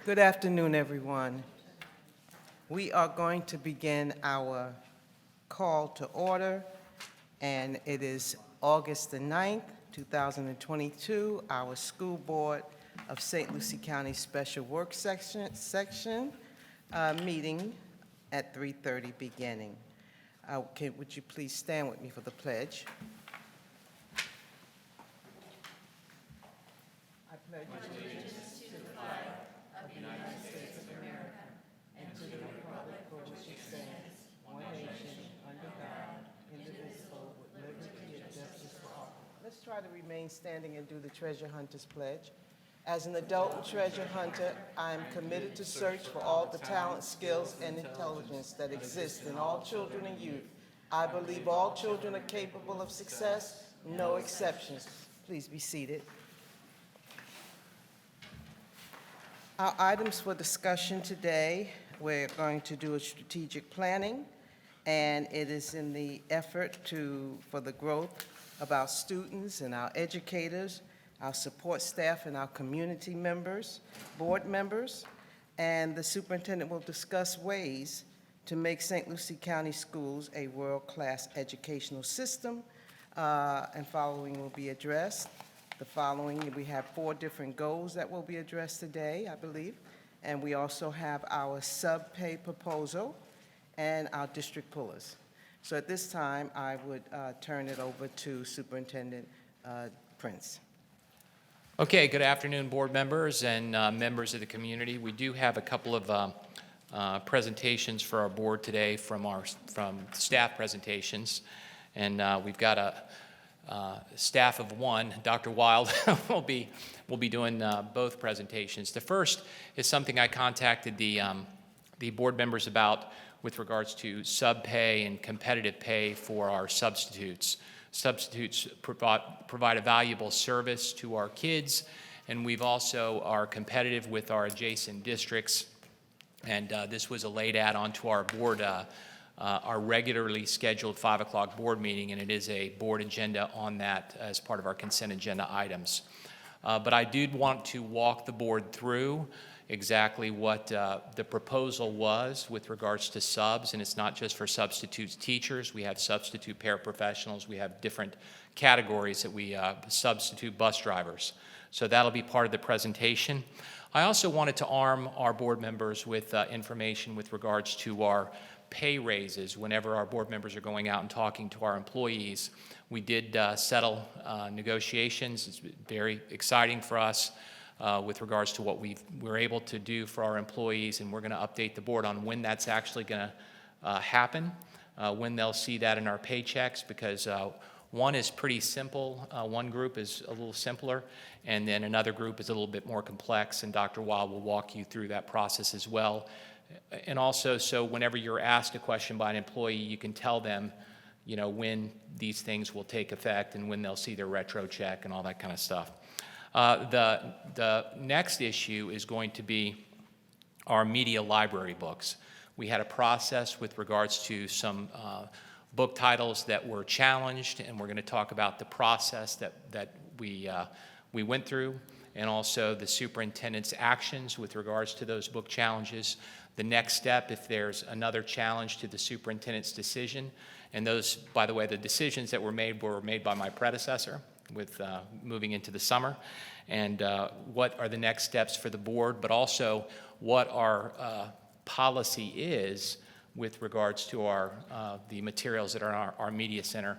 Good afternoon, everyone. We are going to begin our call to order, and it is August the 9th, 2022, our School Board of St. Lucie County Special Work Section meeting at 3:30 beginning. Would you please stand with me for the pledge? I pledge allegiance to the flag of the United States of America and to the republic for which it stands, one nation, under God, indivisible, with liberty and justice for all. Let's try to remain standing and do the treasure hunter's pledge. As an adult treasure hunter, I am committed to search for all the talent, skills, and intelligence that exist in all children and youth. I believe all children are capable of success, no exceptions. Please be seated. Our items for discussion today, we're going to do a strategic planning, and it is in the effort for the growth of our students and our educators, our support staff, and our community members, board members, and the superintendent will discuss ways to make St. Lucie County Schools a world-class educational system, and following will be addressed. The following, we have 4 different goals that will be addressed today, I believe, and we also have our sub-pay proposal and our district pullers. So at this time, I would turn it over to Superintendent Prince. Okay, good afternoon, board members and members of the community. We do have a couple of presentations for our board today from staff presentations, and we've got a staff of 1. Dr. Wild will be doing both presentations. The first is something I contacted the board members about with regards to sub-pay and competitive pay for our substitutes. Substitutes provide a valuable service to our kids, and we've also are competitive with our adjacent districts. And this was a late add onto our board, our regularly scheduled 5 o'clock board meeting, and it is a board agenda on that as part of our consent agenda items. But I did want to walk the board through exactly what the proposal was with regards to subs, and it's not just for substitutes teachers. We have substitute paraprofessionals. We have different categories that we substitute bus drivers. So that'll be part of the presentation. I also wanted to arm our board members with information with regards to our pay raises. Whenever our board members are going out and talking to our employees, we did settle negotiations. It's very exciting for us with regards to what we're able to do for our employees, and we're going to update the board on when that's actually going to happen, when they'll see that in our paychecks, because one is pretty simple. One group is a little simpler, and then another group is a little bit more complex, and Dr. Wild will walk you through that process as well. And also, so whenever you're asked a question by an employee, you can tell them, when these things will take effect and when they'll see their retro check and all that kind of stuff. The next issue is going to be our media library books. We had a process with regards to some book titles that were challenged, and we're going to talk about the process that we went through, and also the superintendent's actions with regards to those book challenges. The next step, if there's another challenge to the superintendent's decision, and those, by the way, the decisions that were made by my predecessor with moving into the summer, and what are the next steps for the board, but also what our policy is with regards to the materials that are in our media center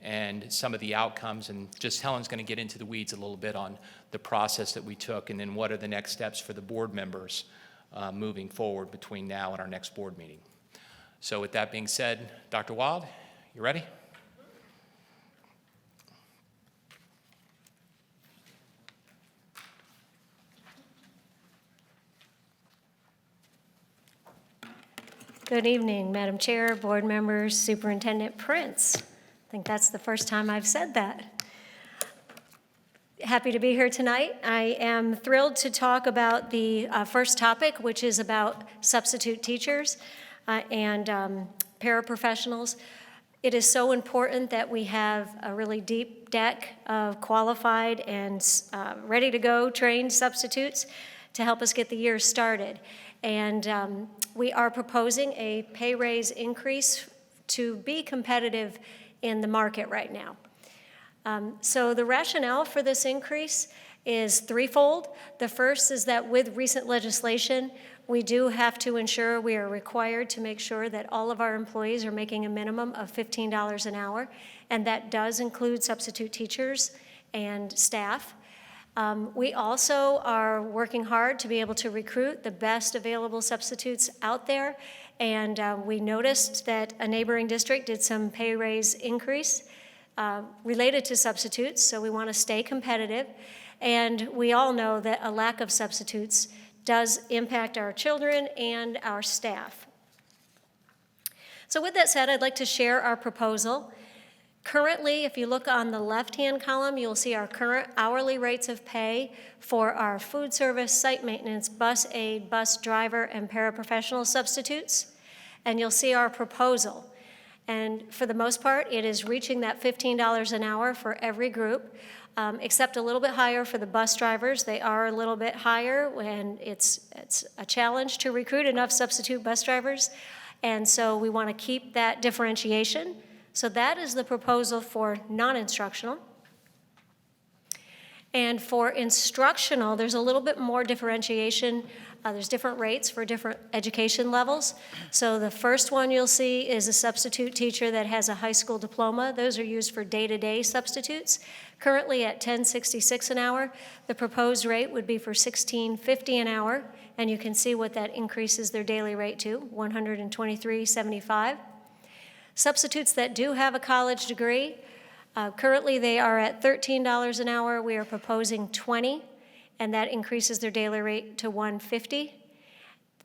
and some of the outcomes. And just Helen's going to get into the weeds a little bit on the process that we took, and then what are the next steps for the board members moving forward between now and our next board meeting. So with that being said, Dr. Wild, you ready? Good evening, Madam Chair, board members, Superintendent Prince. I think that's the first time I've said that. Happy to be here tonight. I am thrilled to talk about the first topic, which is about substitute teachers and paraprofessionals. It is so important that we have a really deep deck of qualified and ready-to-go trained substitutes to help us get the year started. And we are proposing a pay raise increase to be competitive in the market right now. So the rationale for this increase is threefold. The first is that with recent legislation, we do have to ensure we are required to make sure that all of our employees are making a minimum of $15 an hour, and that does include substitute teachers and staff. We also are working hard to be able to recruit the best available substitutes out there, and we noticed that a neighboring district did some pay raise increase related to substitutes, so we want to stay competitive. And we all know that a lack of substitutes does impact our children and our staff. So with that said, I'd like to share our proposal. Currently, if you look on the left-hand column, you'll see our current hourly rates of pay for our food service, site maintenance, bus aide, bus driver, and paraprofessional substitutes. And you'll see our proposal. And for the most part, it is reaching that $15 an hour for every group, except a little bit higher for the bus drivers. They are a little bit higher, and it's a challenge to recruit enough substitute bus drivers. And so we want to keep that differentiation. So that is the proposal for non-instructional. And for instructional, there's a little bit more differentiation. There's different rates for different education levels. So the first one you'll see is a substitute teacher that has a high school diploma. Those are used for day-to-day substitutes. Currently at $10.66 an hour. The proposed rate would be for $16.50 an hour, and you can see what that increases their daily rate to, $123.75. Substitutes that do have a college degree, currently they are at $13 an hour. We are proposing $20, and that increases their daily rate to $150.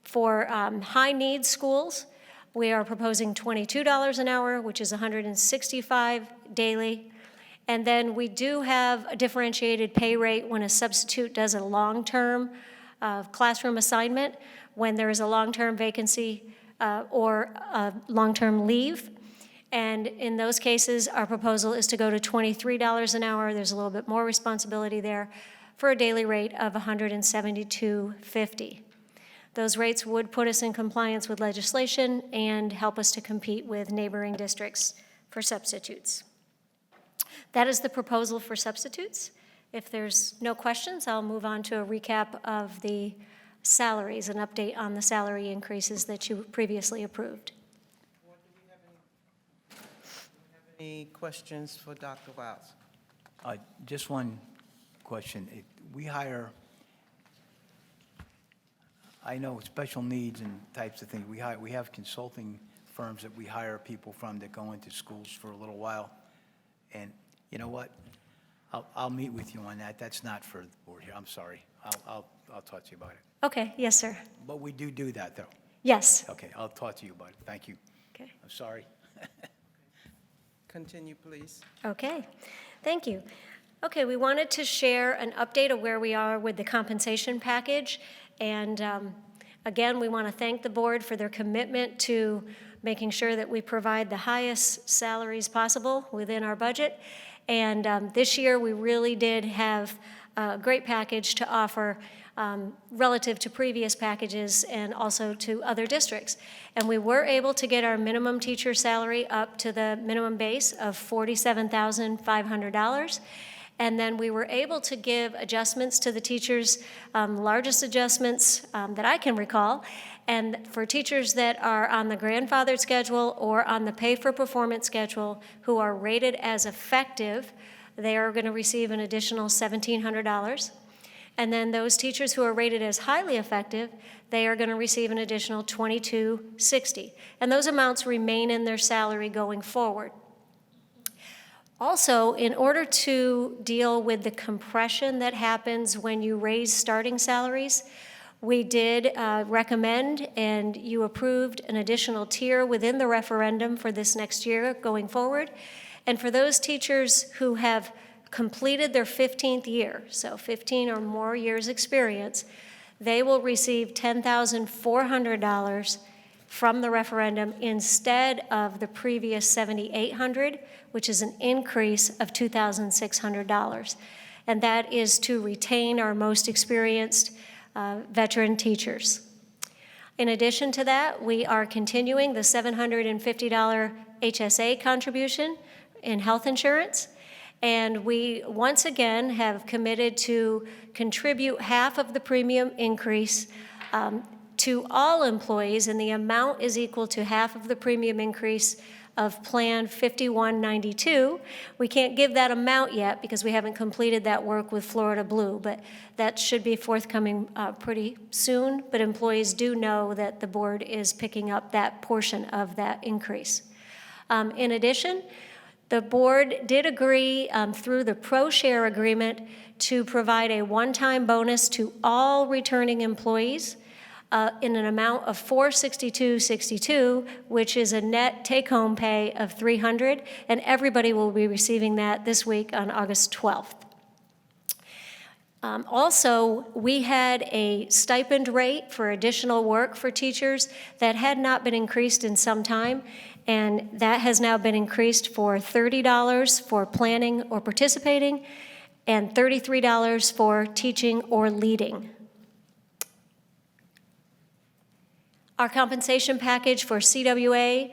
For high needs schools, we are proposing $22 an hour, which is $165 daily. And then we do have a differentiated pay rate when a substitute does a long-term classroom assignment, when there is a long-term vacancy or a long-term leave. And in those cases, our proposal is to go to $23 an hour. There's a little bit more responsibility there for a daily rate of $172.50. Those rates would put us in compliance with legislation and help us to compete with neighboring districts for substitutes. That is the proposal for substitutes. If there's no questions, I'll move on to a recap of the salaries, an update on the salary increases that you previously approved. Any questions for Dr. Wiles? Just one question. We hire, I know special needs and types of things. We have consulting firms that we hire people from that go into schools for a little while. And you know what? I'll meet with you on that. That's not for the board here. I'm sorry. I'll talk to you about it. Okay, yes, sir. But we do that, though. Yes. Okay, I'll talk to you about it. Thank you. Okay. I'm sorry. Continue, please. Okay, thank you. Okay, we wanted to share an update of where we are with the compensation package. And again, we want to thank the board for their commitment to making sure that we provide the highest salaries possible within our budget. And this year, we really did have a great package to offer relative to previous packages and also to other districts. And we were able to get our minimum teacher salary up to the minimum base of $47,500. And then we were able to give adjustments to the teachers, largest adjustments that I can recall. And for teachers that are on the grandfathered schedule or on the pay for performance schedule who are rated as effective, they are going to receive an additional $1,700. And then those teachers who are rated as highly effective, they are going to receive an additional $22.60. And those amounts remain in their salary going forward. Also, in order to deal with the compression that happens when you raise starting salaries, we did recommend and you approved an additional tier within the referendum for this next year going forward. And for those teachers who have completed their 15th year, so 15 or more years experience, they will receive $10,400 from the referendum instead of the previous $7,800, which is an increase of $2,600. And that is to retain our most experienced veteran teachers. In addition to that, we are continuing the $750 HSA contribution in health insurance, and we once again have committed to contribute half of the premium increase to all employees, and the amount is equal to half of the premium increase of Plan 5192. We can't give that amount yet because we haven't completed that work with Florida Blue, but that should be forthcoming pretty soon. But employees do know that the board is picking up that portion of that increase. In addition, the board did agree through the pro-share agreement to provide a one-time bonus to all returning employees in an amount of $462.62, which is a net take-home pay of $300, and everybody will be receiving that this week on August 12th. Also, we had a stipend rate for additional work for teachers that had not been increased in some time, and that has now been increased for $30 for planning or participating, and $33 for teaching or leading. Our compensation package for CWA,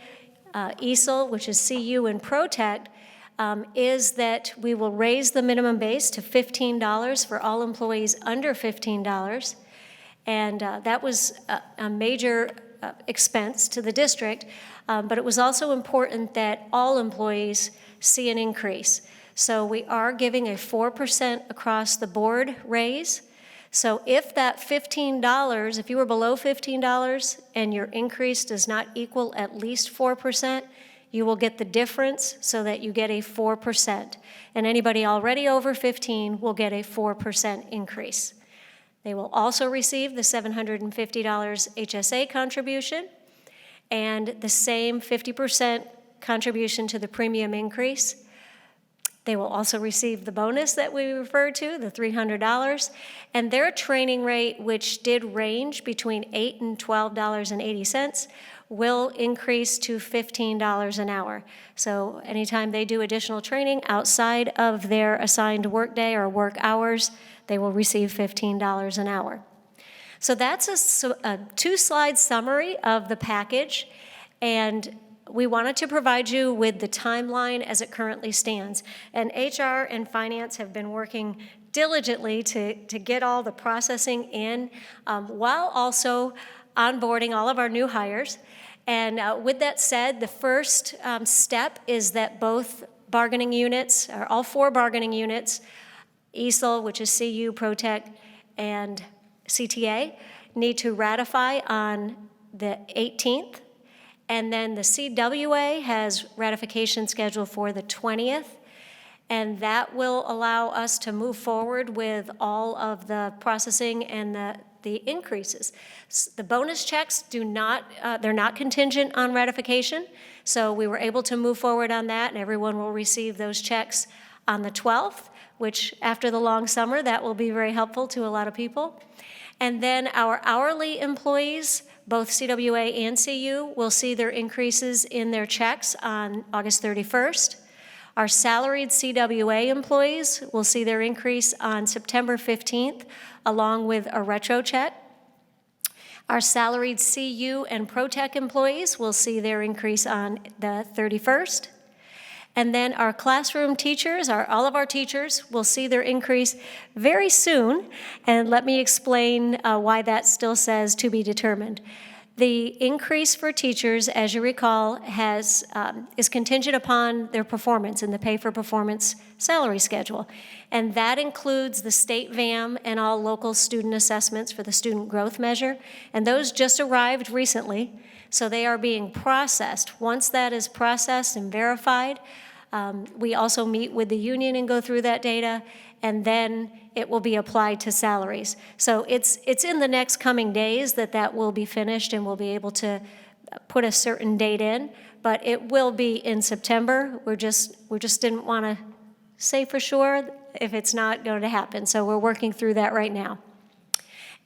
ESOL, which is CU, and ProTech, is that we will raise the minimum base to $15 for all employees under $15, and that was a major expense to the district, but it was also important that all employees see an increase. So we are giving a 4% across the board raise. So if that $15, if you were below $15 and your increase does not equal at least 4%, you will get the difference so that you get a 4%. And anybody already over 15 will get a 4% increase. They will also receive the $750 HSA contribution and the same 50% contribution to the premium increase. They will also receive the bonus that we referred to, the $300, and their training rate, which did range between $8 and $12.80, will increase to $15 an hour. So anytime they do additional training outside of their assigned workday or work hours, they will receive $15 an hour. So that's a two-slide summary of the package, and we wanted to provide you with the timeline as it currently stands. And HR and Finance have been working diligently to get all the processing in while also onboarding all of our new hires. And with that said, the first step is that both bargaining units, or all four bargaining units, ESOL, which is CU, ProTech, and CTA, need to ratify on the 18th. And then the CWA has ratification scheduled for the 20th, and that will allow us to move forward with all of the processing and the increases. The bonus checks they're not contingent on ratification, so we were able to move forward on that, and everyone will receive those checks on the 12th, which after the long summer, that will be very helpful to a lot of people. And then our hourly employees, both CWA and CU, will see their increases in their checks on August 31st. Our salaried CWA employees will see their increase on September 15th, along with a retro check. Our salaried CU and ProTech employees will see their increase on the 31st. And then our classroom teachers, all of our teachers, will see their increase very soon. And let me explain why that still says to be determined. The increase for teachers, as you recall, is contingent upon their performance in the pay for performance salary schedule. And that includes the state VAM and all local student assessments for the student growth measure. And those just arrived recently, so they are being processed. Once that is processed and verified, we also meet with the union and go through that data, and then it will be applied to salaries. So it's in the next coming days that will be finished, and we'll be able to put a certain date in, but it will be in September. We just didn't want to say for sure if it's not going to happen, so we're working through that right now.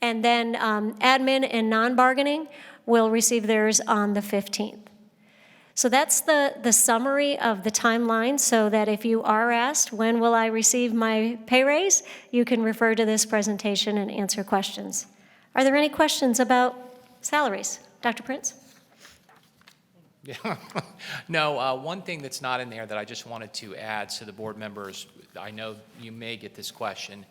And then admin and non-bargaining will receive theirs on the 15th. So that's the summary of the timeline, so that if you are asked, when will I receive my pay raise, you can refer to this presentation and answer questions. Are there any questions about salaries? Dr. Prince? Yeah. No, one thing that's not in there that I just wanted to add so the board members, I know you may get this question,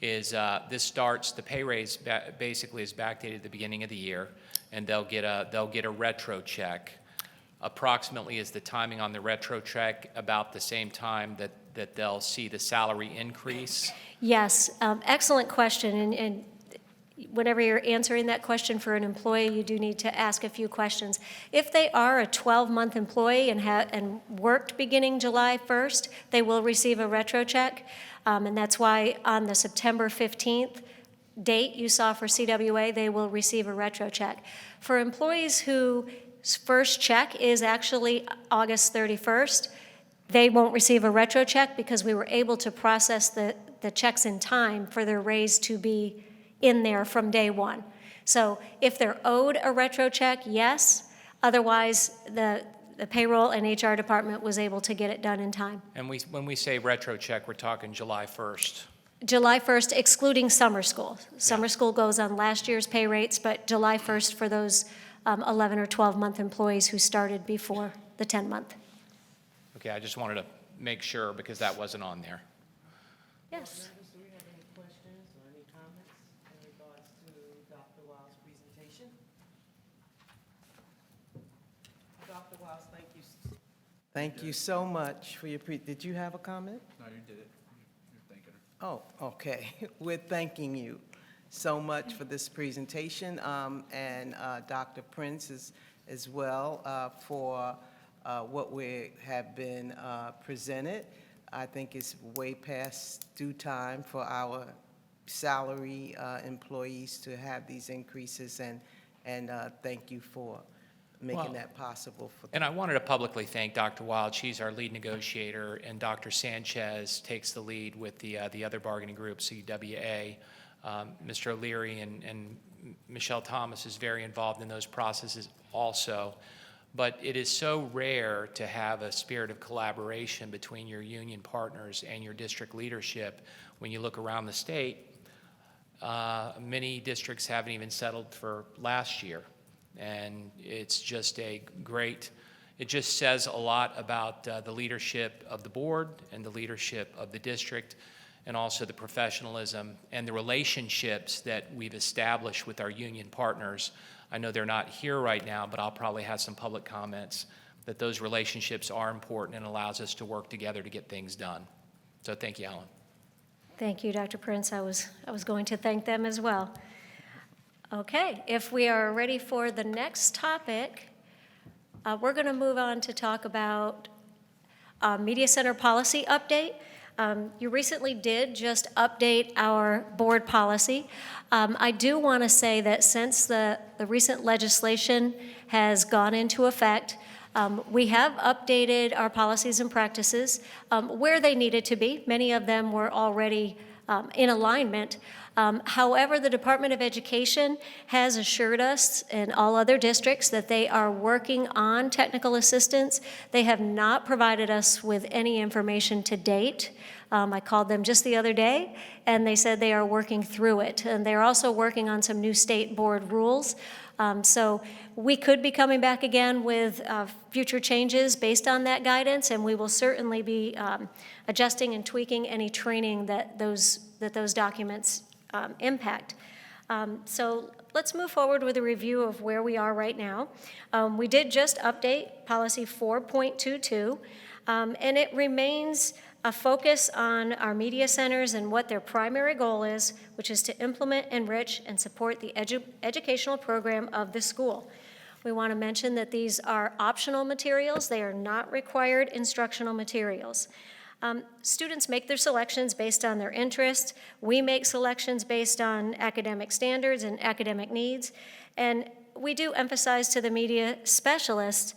is the pay raise basically is backdated at the beginning of the year, and they'll get a retro check. Approximately is the timing on the retro check about the same time that they'll see the salary increase? Yes, excellent question. And whenever you're answering that question for an employee, you do need to ask a few questions. If they are a 12-month employee and worked beginning July 1st, they will receive a retro check. And that's why on the September 15th date you saw for CWA, they will receive a retro check. For employees whose first check is actually August 31st, they won't receive a retro check because we were able to process the checks in time for their raise to be in there from day one. So if they're owed a retro check, yes. Otherwise, the payroll and HR department was able to get it done in time. And when we say retro check, we're talking July 1st. July 1st, excluding summer school. Summer school goes on last year's pay rates, but July 1st for those 11 or 12-month employees who started before the 10-month. Okay, I just wanted to make sure because that wasn't on there. Yes. Do we have any questions or any comments in regards to Dr. Wild's presentation? Dr. Wild, thank you. Thank you so much for your did you have a comment? No, you did it. You're thanking her. Oh, okay. We're thanking you so much for this presentation, and Dr. Prince as well for what we have been presented. I think it's way past due time for our salary employees to have these increases, and thank you for making that possible for them. And I wanted to publicly thank Dr. Wild. She's our lead negotiator, and Dr. Sanchez takes the lead with the other bargaining group, CWA. Mr. O'Leary and Michelle Thomas is very involved in those processes also. But it is so rare to have a spirit of collaboration between your union partners and your district leadership. When you look around the state, many districts haven't even settled for last year. And it's just it just says a lot about the leadership of the board and the leadership of the district, and also the professionalism and the relationships that we've established with our union partners. I know they're not here right now, but I'll probably have some public comments that those relationships are important and allows us to work together to get things done. So thank you, Alan. Thank you, Dr. Prince. I was going to thank them as well. Okay, if we are ready for the next topic, we're going to move on to talk about Media Center policy update. You recently did just update our board policy. I do want to say that since the recent legislation has gone into effect, we have updated our policies and practices where they needed to be. Many of them were already in alignment. However, the Department of Education has assured us and all other districts that they are working on technical assistance. They have not provided us with any information to date. I called them just the other day, and they said they are working through it. And they're also working on some new state board rules. So we could be coming back again with future changes based on that guidance, and we will certainly be adjusting and tweaking any training that those documents impact. So let's move forward with a review of where we are right now. We did just update policy 4.22, and it remains a focus on our media centers and what their primary goal is, which is to implement, enrich, and support the educational program of the school. We want to mention that these are optional materials. They are not required instructional materials. Students make their selections based on their interests. We make selections based on academic standards and academic needs. And we do emphasize to the media specialists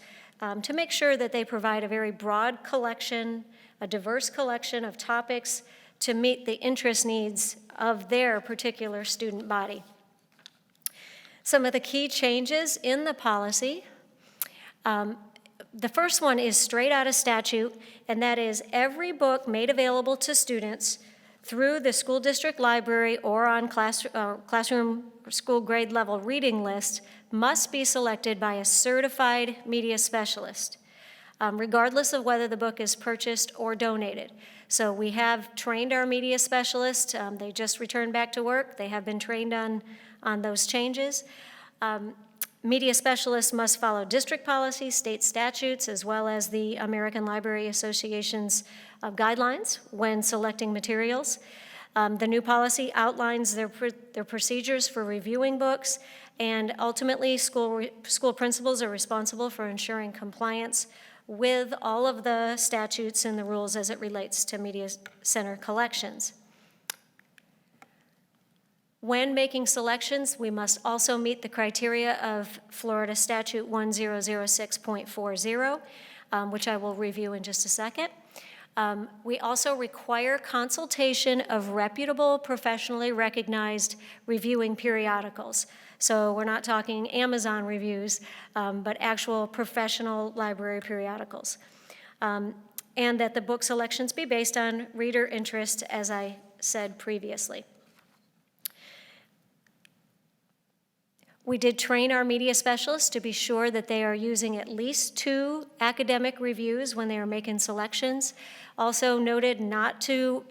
to make sure that they provide a very broad collection, a diverse collection of topics to meet the interest needs of their particular student body. Some of the key changes in the policy, the first one is straight out of statute, and that is every book made available to students through the school district library or on classroom or school grade level reading list must be selected by a certified media specialist, regardless of whether the book is purchased or donated. So we have trained our media specialists. They just returned back to work. They have been trained on those changes. Media specialists must follow district policies, state statutes, as well as the American Library Association's guidelines when selecting materials. The new policy outlines their procedures for reviewing books, and ultimately school principals are responsible for ensuring compliance with all of the statutes and the rules as it relates to media center collections. When making selections, we must also meet the criteria of Florida Statute 1006.40, which I will review in just a second. We also require consultation of reputable, professionally recognized reviewing periodicals. So we're not talking Amazon reviews, but actual professional library periodicals. And that the book selections be based on reader interest, as I said previously. We did train our media specialists to be sure that they are using at least 2 academic reviews when they are making selections. Also noted not to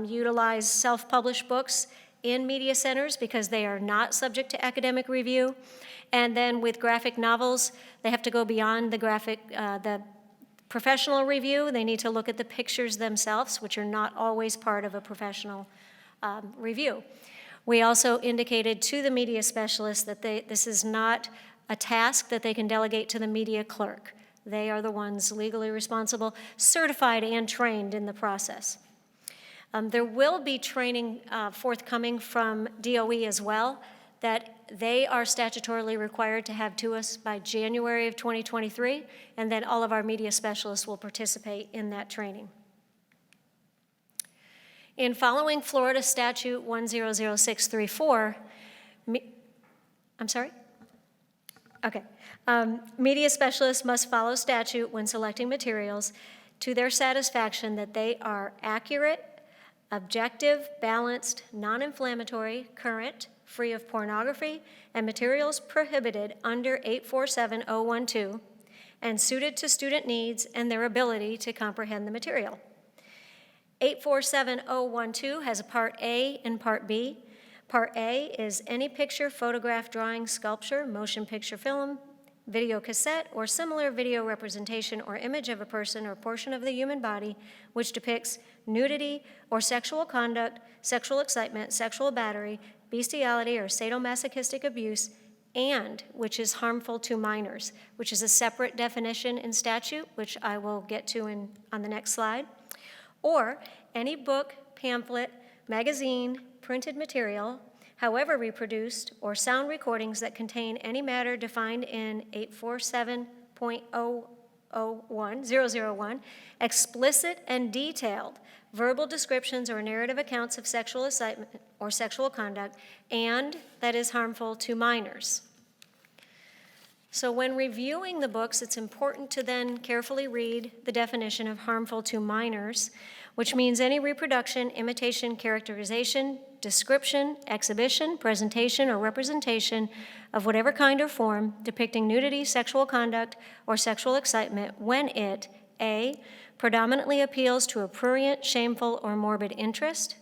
utilize self-published books in media centers because they are not subject to academic review. And then with graphic novels, they have to go beyond the professional review. They need to look at the pictures themselves, which are not always part of a professional review. We also indicated to the media specialists that this is not a task that they can delegate to the media clerk. They are the ones legally responsible, certified and trained in the process. There will be training forthcoming from DOE as well that they are statutorily required to have to us by January of 2023, and then all of our media specialists will participate in that training. In following Florida Statute 100634, media specialists must follow statute when selecting materials to their satisfaction that they are accurate, objective, balanced, non-inflammatory, current, free of pornography, and materials prohibited under 847012, and suited to student needs and their ability to comprehend the material. 847012 has a Part A and Part B. Part A is any picture, photograph, drawing, sculpture, motion picture film, video cassette, or similar video representation or image of a person or portion of the human body which depicts nudity or sexual conduct, sexual excitement, sexual battery, bestiality, or sadomasochistic abuse, and which is harmful to minors, which is a separate definition in statute, which I will get to on the next slide. Or any book, pamphlet, magazine, printed material, however reproduced, or sound recordings that contain any matter defined in 847.001, explicit and detailed verbal descriptions or narrative accounts of sexual excitement or sexual conduct, and that is harmful to minors. So when reviewing the books, it's important to then carefully read the definition of harmful to minors, which means any reproduction, imitation, characterization, description, exhibition, presentation, or representation of whatever kind or form depicting nudity, sexual conduct, or sexual excitement when it, A, predominantly appeals to a prurient, shameful, or morbid interest,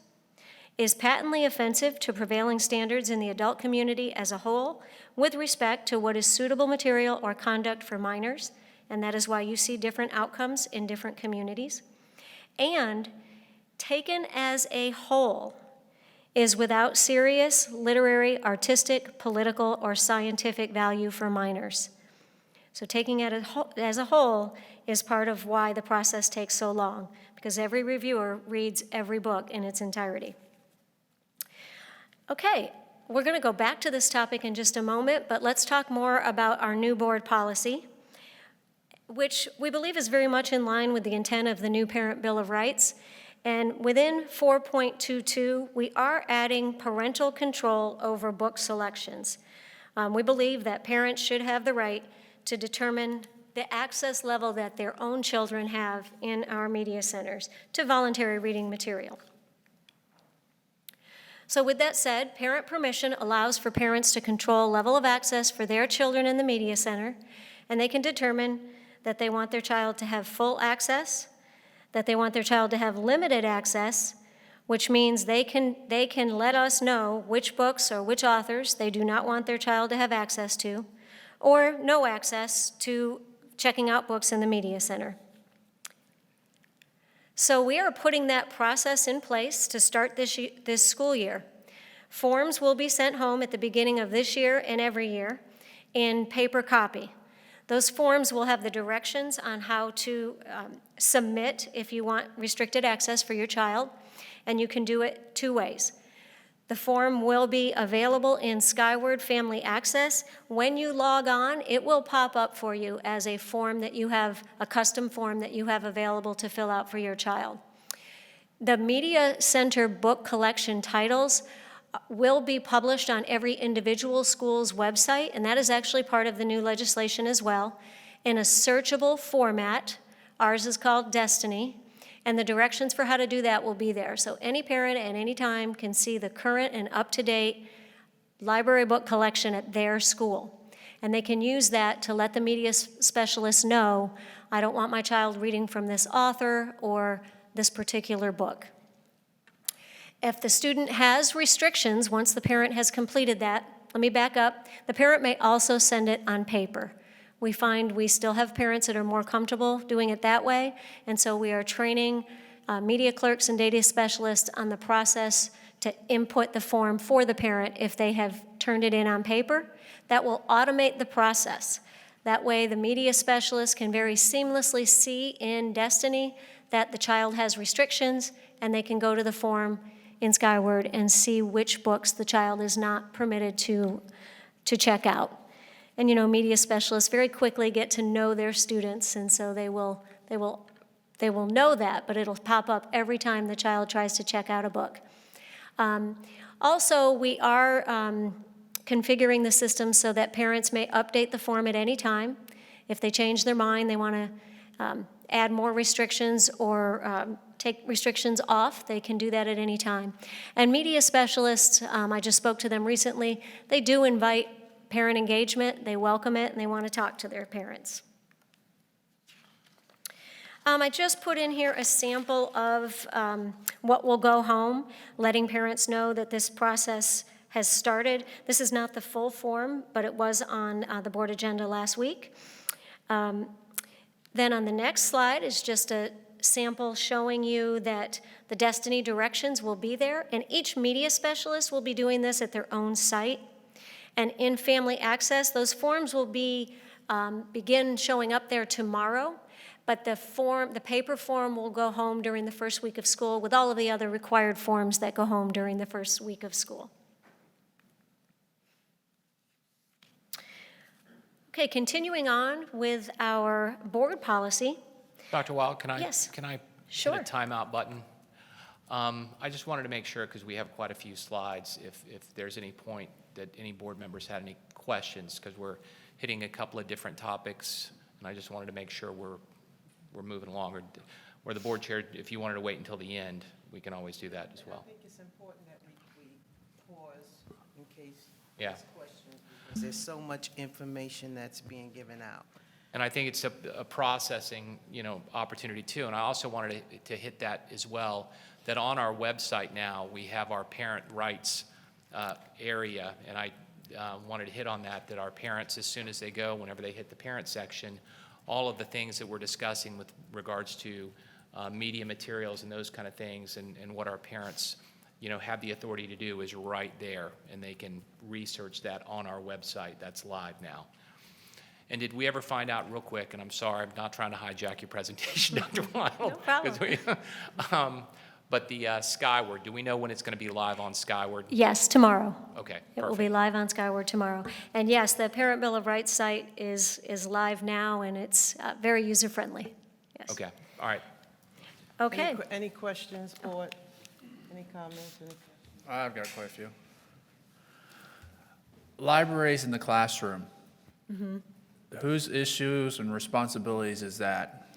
is patently offensive to prevailing standards in the adult community as a whole with respect to what is suitable material or conduct for minors, and that is why you see different outcomes in different communities, and taken as a whole is without serious literary, artistic, political, or scientific value for minors. So taking it as a whole is part of why the process takes so long, because every reviewer reads every book in its entirety. Okay, we're going to go back to this topic in just a moment, but let's talk more about our new board policy, which we believe is very much in line with the intent of the new Parent Bill of Rights. And within 4.22, we are adding parental control over book selections. We believe that parents should have the right to determine the access level that their own children have in our media centers to voluntary reading material. So with that said, parent permission allows for parents to control level of access for their children in the media center, and they can determine that they want their child to have full access, that they want their child to have limited access, which means they can let us know which books or which authors they do not want their child to have access to, or no access to checking out books in the media center. So we are putting that process in place to start this school year. Forms will be sent home at the beginning of this year and every year in paper copy. Those forms will have the directions on how to submit if you want restricted access for your child, and you can do it 2 ways. The form will be available in Skyward Family Access. When you log on, it will pop up for you as a form that you have, a custom form that you have available to fill out for your child. The Media Center book collection titles will be published on every individual school's website, and that is actually part of the new legislation as well, in a searchable format. Ours is called Destiny. And the directions for how to do that will be there. So any parent at any time can see the current and up-to-date library book collection at their school. And they can use that to let the media specialist know, I don't want my child reading from this author or this particular book. If the student has restrictions, once the parent has completed that, let me back up, the parent may also send it on paper. We find we still have parents that are more comfortable doing it that way, and so we are training media clerks and data specialists on the process to input the form for the parent if they have turned it in on paper. That will automate the process. That way the media specialist can very seamlessly see in Destiny that the child has restrictions, and they can go to the form in Skyward and see which books the child is not permitted to check out. And media specialists very quickly get to know their students, and so they will know that, but it'll pop up every time the child tries to check out a book. Also, we are configuring the system so that parents may update the form at any time. If they change their mind, they want to add more restrictions or take restrictions off, they can do that at any time. And media specialists, I just spoke to them recently, they do invite parent engagement, they welcome it, and they want to talk to their parents. I just put in here a sample of what will go home, letting parents know that this process has started. This is not the full form, but it was on the board agenda last week. Then on the next slide is just a sample showing you that the Destiny directions will be there, and each media specialist will be doing this at their own site. And in Family Access, those forms will begin showing up there tomorrow, but the paper form will go home during the first week of school with all of the other required forms that go home during the first week of school. Okay, continuing on with our board policy. Dr. Wild, can I Yes. Sure. Hit a timeout button? I just wanted to make sure, because we have quite a few slides, if there's any point that any board members had any questions, because we're hitting a couple of different topics, and I just wanted to make sure we're moving along. Or the board chair, if you wanted to wait until the end, we can always do that as well. I think it's important that we pause in case Yeah. there's questions, because there's so much information that's being given out. And I think it's a processing, opportunity too. And I also wanted to hit that as well, that on our website now, we have our parent rights area. And I wanted to hit on that our parents, as soon as they go, whenever they hit the parent section, all of the things that we're discussing with regards to media materials and those kind of things, and what our parents, have the authority to do is right there. And they can research that on our website. That's live now. And did we ever find out, real quick, and I'm sorry, I'm not trying to hijack your presentation, Dr. Wild. No problem. But the Skyward, do we know when it's going to be live on Skyward? Yes, tomorrow. Okay, It will perfect. be live on Skyward tomorrow. And yes, the Parent Bill of Rights site is live now, and it's very user-friendly. Yes. Okay, all right. Okay. Any questions, board? Any comments? Any questions? I've got quite a few. Libraries in the classroom. Whose issues and responsibilities is that?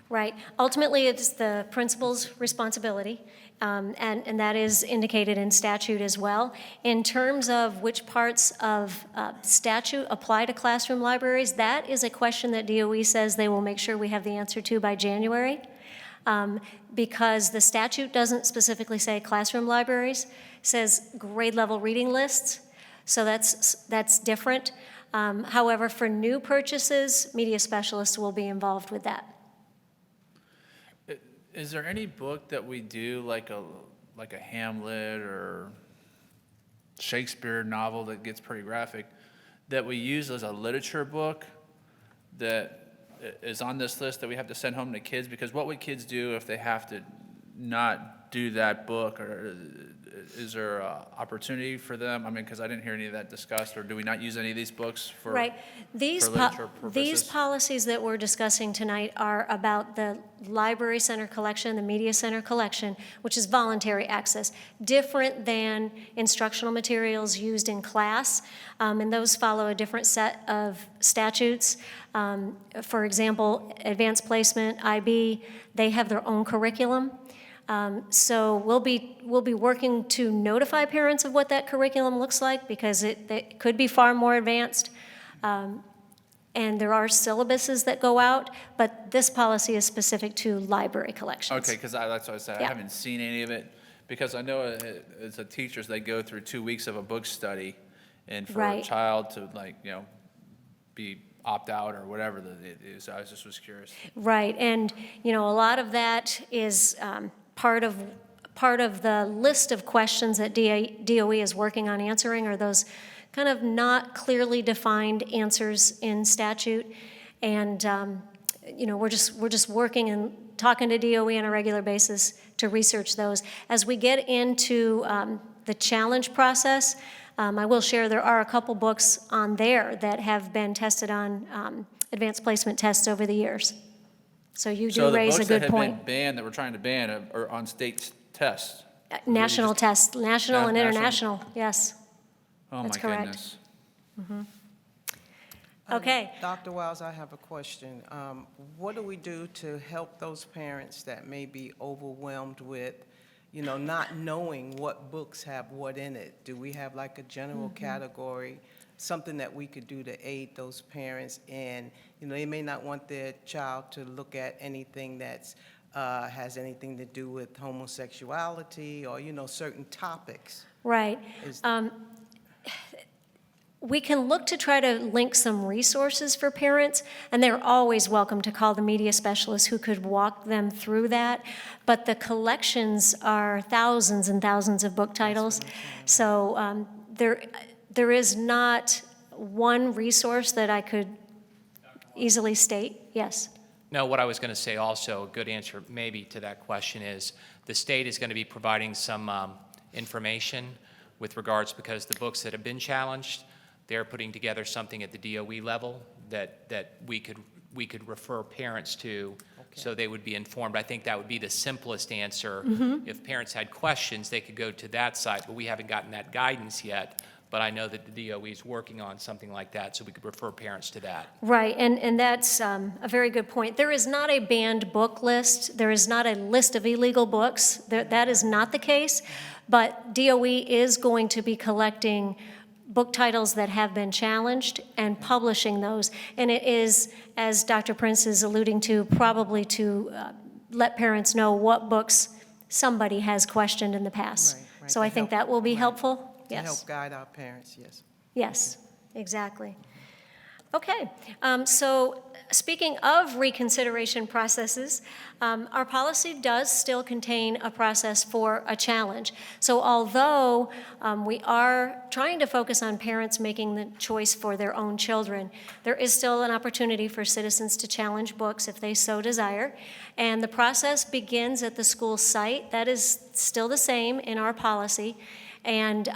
Right. Ultimately, it's the principal's responsibility, and that is indicated in statute as well. In terms of which parts of statute apply to classroom libraries, that is a question that DOE says they will make sure we have the answer to by January, because the statute doesn't specifically say classroom libraries, it says grade-level reading lists, so that's different. However, for new purchases, media specialists will be involved with that. Is there any book that we do, like a Hamlet or Shakespeare novel that gets pretty graphic, that we use as a literature book that is on this list that we have to send home to kids? Because what would kids do if they have to not do that book? Or is there an opportunity for them? I mean, because I didn't hear any of that discussed. Or do we not use any of these books for Right. These literature purposes? These policies that we're discussing tonight are about the library center collection, the media center collection, which is voluntary access, different than instructional materials used in class, and those follow a different set of statutes. For example, advanced placement, IB, they have their own curriculum. So we'll be working to notify parents of what that curriculum looks like, because it could be far more advanced. And there are syllabuses that go out, but this policy is specific to library collections. Okay, because that's what I said. Yeah. I haven't seen any of it, because I know as a teachers, they go through 2 weeks of a book study, and for a Right. child to be opt out or whatever it is, I was curious. Right, and, a lot of that is part of the list of questions that DOE is working on answering are those kind of not clearly defined answers in statute. And, we're just working and talking to DOE on a regular basis to research those. As we get into the challenge process, I will share there are a couple books on there that have been tested on advanced placement tests over the years. So you do raise a good So the books that have point. been banned, that we're trying to ban, are on state tests? National tests, national and National. international, yes. Oh, That's my correct. goodness. Okay. Dr. Wiles, I have a question. What do we do to help those parents that may be overwhelmed with, not knowing what books have what in it? Do we have like a general category, something that we could do to aid those parents? And, they may not want their child to look at anything that's has anything to do with homosexuality or, certain topics. Right. We can look to try to link some resources for parents, and they're always welcome to call the media specialist who could walk them through that. But the collections are thousands and thousands of book titles. So there is not one resource that I could easily state. Yes. No, what I was going to say also, a good answer maybe to that question is the state is going to be providing some information with regards, because the books that have been challenged, they're putting together something at the DOE level that we could refer parents to, so they would be informed. I think that would be the simplest answer. If parents had questions, they could go to that site, but we haven't gotten that guidance yet. But I know that the DOE is working on something like that, so we could refer parents to that. Right, and that's a very good point. There is not a banned book list. There is not a list of illegal books. That is not the case. But DOE is going to be collecting book titles that have been challenged and publishing those. And it is, as Dr. Prince is alluding to, probably to let parents know what books somebody has questioned in the past. Right, So to I think help- that will be right. helpful. To Yes. help guide our parents, yes. Yes, exactly. Okay, so speaking of reconsideration processes, our policy does still contain a process for a challenge. So although we are trying to focus on parents making the choice for their own children, there is still an opportunity for citizens to challenge books if they so desire. And the process begins at the school site. That is still the same in our policy. And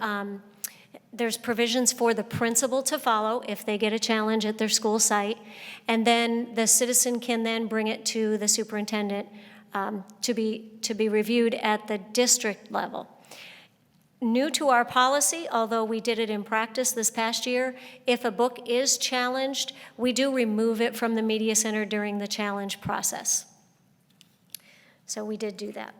there's provisions for the principal to follow if they get a challenge at their school site. And then the citizen can then bring it to the superintendent to be reviewed at the district level. New to our policy, although we did it in practice this past year, if a book is challenged, we do remove it from the media center during the challenge process. So we did do that.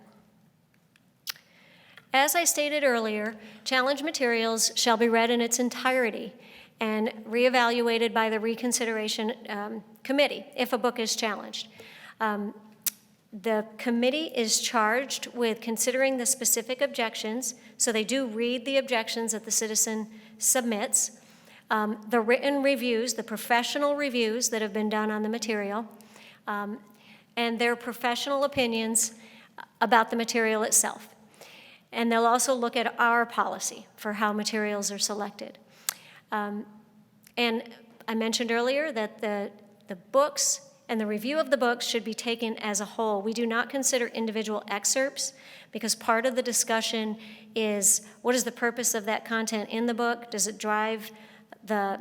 As I stated earlier, challenge materials shall be read in its entirety and reevaluated by the Reconsideration Committee if a book is challenged. The committee is charged with considering the specific objections, so they do read the objections that the citizen submits, the written reviews, the professional reviews that have been done on the material, and their professional opinions about the material itself. And they'll also look at our policy for how materials are selected. And I mentioned earlier that the books and the review of the books should be taken as a whole. We do not consider individual excerpts because part of the discussion is what is the purpose of that content in the book? Does it drive a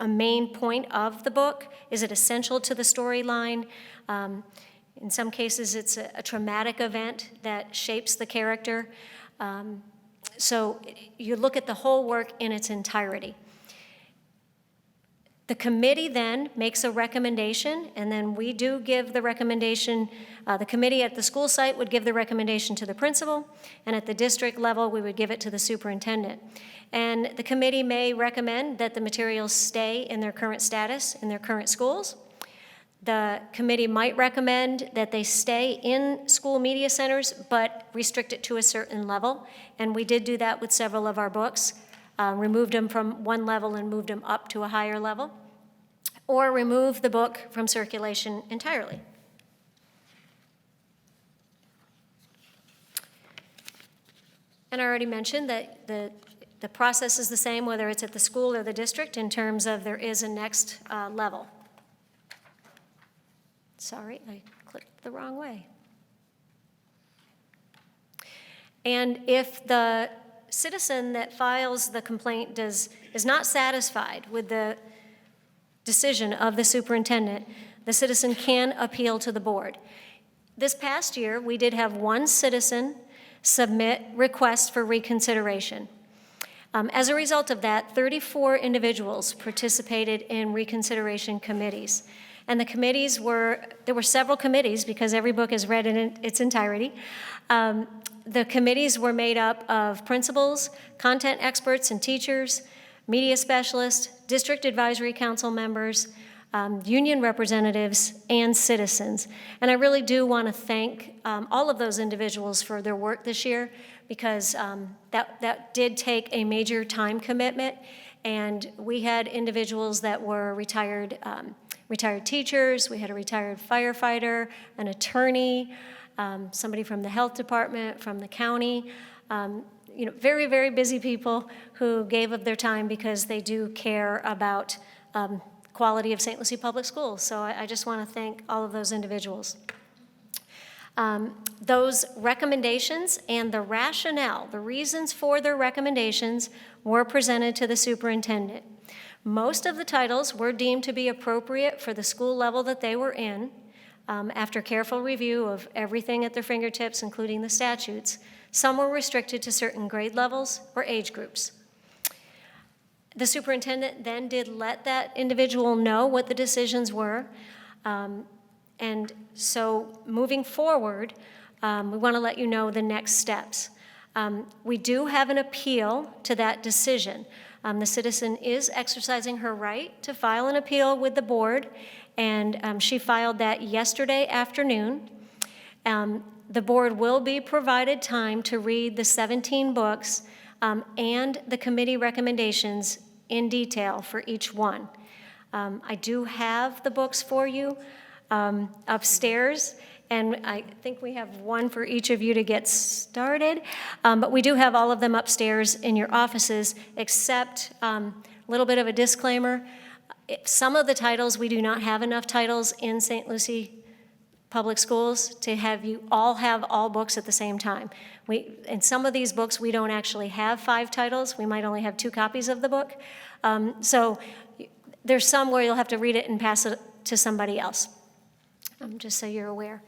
main point of the book? Is it essential to the storyline? In some cases, it's a traumatic event that shapes the character. So you look at the whole work in its entirety. The committee then makes a recommendation, and then we do give the recommendation. The committee at the school site would give the recommendation to the principal, and at the district level, we would give it to the superintendent. And the committee may recommend that the materials stay in their current status in their current schools. The committee might recommend that they stay in school media centers, but restrict it to a certain level. And we did do that with several of our books, removed them from one level and moved them up to a higher level, or remove the book from circulation entirely. And I already mentioned that the process is the same whether it's at the school or the district in terms of there is a next level. Sorry, I clicked the wrong way. And if the citizen that files the complaint is not satisfied with the decision of the superintendent, the citizen can appeal to the board. This past year, we did have one citizen submit requests for reconsideration. As a result of that, 34 individuals participated in reconsideration committees. And the committees there were several committees because every book is read in its entirety. The committees were made up of principals, content experts and teachers, media specialists, district advisory council members, union representatives, and citizens. And I really do want to thank all of those individuals for their work this year because that did take a major time commitment. And we had individuals that were retired teachers, we had a retired firefighter, an attorney, somebody from the health department, from the county, very, very busy people who gave of their time because they do care about quality of St. Lucie Public Schools. So I just want to thank all of those individuals. Those recommendations and the rationale, the reasons for their recommendations were presented to the superintendent. Most of the titles were deemed to be appropriate for the school level that they were in. After careful review of everything at their fingertips, including the statutes, some were restricted to certain grade levels or age groups. The superintendent then did let that individual know what the decisions were. And so moving forward, we want to let you know the next steps. We do have an appeal to that decision. The citizen is exercising her right to file an appeal with the board, and she filed that yesterday afternoon. The board will be provided time to read the 17 books and the committee recommendations in detail for each one. I do have the books for you upstairs, and I think we have one for each of you to get started, but we do have all of them upstairs in your offices, except a little bit of a disclaimer. Some of the titles, we do not have enough titles in St. Lucie Public Schools to have you all have all books at the same time. In some of these books, we don't actually have 5 titles. We might only have 2 copies of the book. So there's some where you'll have to read it and pass it to somebody else, just so you're aware.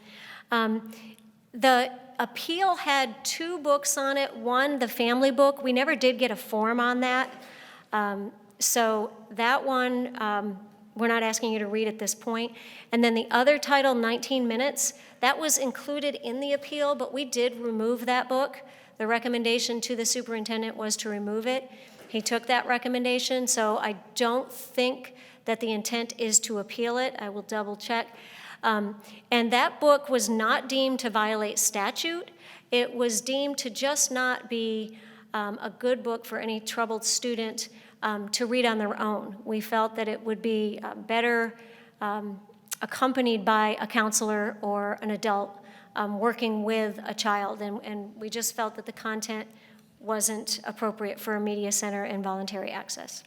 The appeal had 2 books on it. One, the family book. We never did get a form on that. So that one, we're not asking you to read at this point. And then the other title, 19 Minutes, that was included in the appeal, but we did remove that book. The recommendation to the superintendent was to remove it. He took that recommendation, so I don't think that the intent is to appeal it. I will double check. And that book was not deemed to violate statute. It was deemed to just not be a good book for any troubled student to read on their own. We felt that it would be better accompanied by a counselor or an adult working with a child, and we just felt that the content wasn't appropriate for a media center and voluntary access.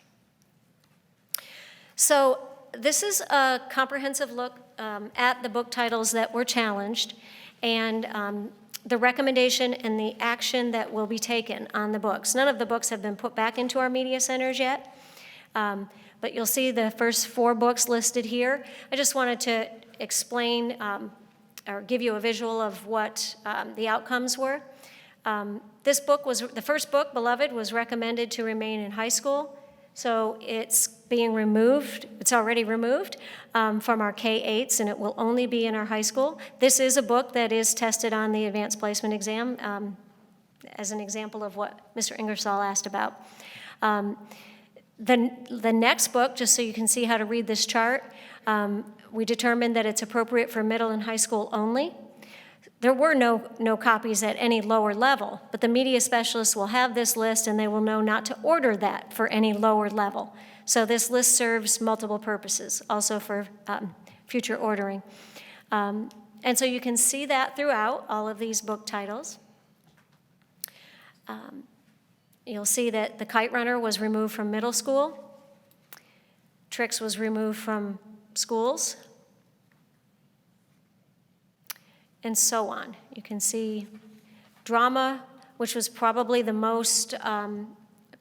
So this is a comprehensive look at the book titles that were challenged, and the recommendation and the action that will be taken on the books. None of the books have been put back into our media centers yet, but you'll see the first 4 books listed here. I just wanted to explain or give you a visual of what the outcomes were. This book was, the first book, Beloved, was recommended to remain in high school, so it's being removed, it's already removed from our K-8s, and it will only be in our high school. This is a book that is tested on the advanced placement exam, as an example of what Mr. Ingersoll asked about. The next book, just so you can see how to read this chart, we determined that it's appropriate for middle and high school only. There were no copies at any lower level, but the media specialists will have this list and they will know not to order that for any lower level. So this list serves multiple purposes, also for future ordering. And so you can see that throughout all of these book titles. You'll see that The Kite Runner was removed from middle school. Tricks was removed from schools. And so on. You can see Drama, which was probably the most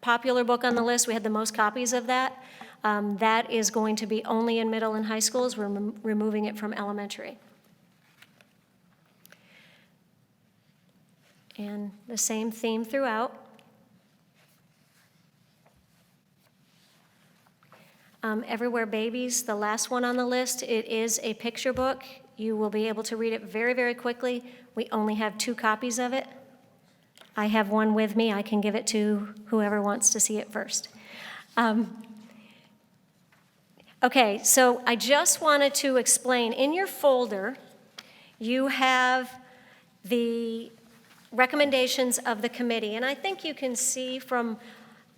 popular book on the list. We had the most copies of that. That is going to be only in middle and high schools. We're removing it from elementary. And the same theme throughout. Everywhere Babies, the last one on the list, it is a picture book. You will be able to read it very, very quickly. We only have 2 copies of it. I have one with me. I can give it to whoever wants to see it first. Okay, so I just wanted to explain, in your folder, you have the recommendations of the committee, and I think you can see from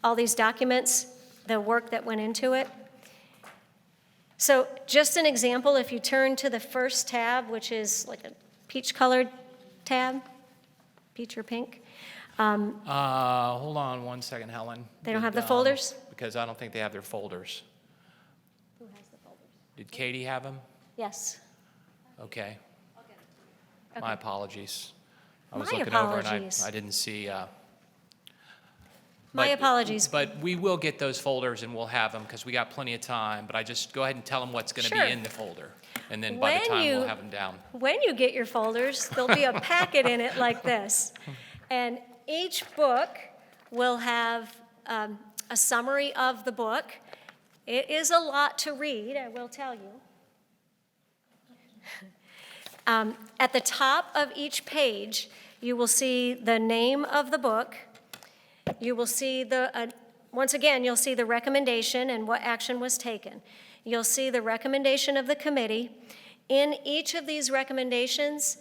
all these documents the work that went into it. So just an example, if you turn to the first tab, which is like a peach-colored tab, peach or pink. Hold on one second, Helen. They don't have the folders? Because I don't think they have their folders. Who has the folders? Did Katie have them? Yes. Okay. Okay. My apologies. I was My looking over apologies. and I didn't see. My apologies. But we will get those folders and we'll have them because we got plenty of time. But I just go ahead and tell them what's going to Sure. be in the folder. And then by the time we'll have them down. When you get your folders, there'll be a packet in it like this. And each book will have a summary of the book. It is a lot to read, I will tell you. At the top of each page, you will see the name of the book. You will see once again, you'll see the recommendation and what action was taken. You'll see the recommendation of the committee. In each of these recommendations,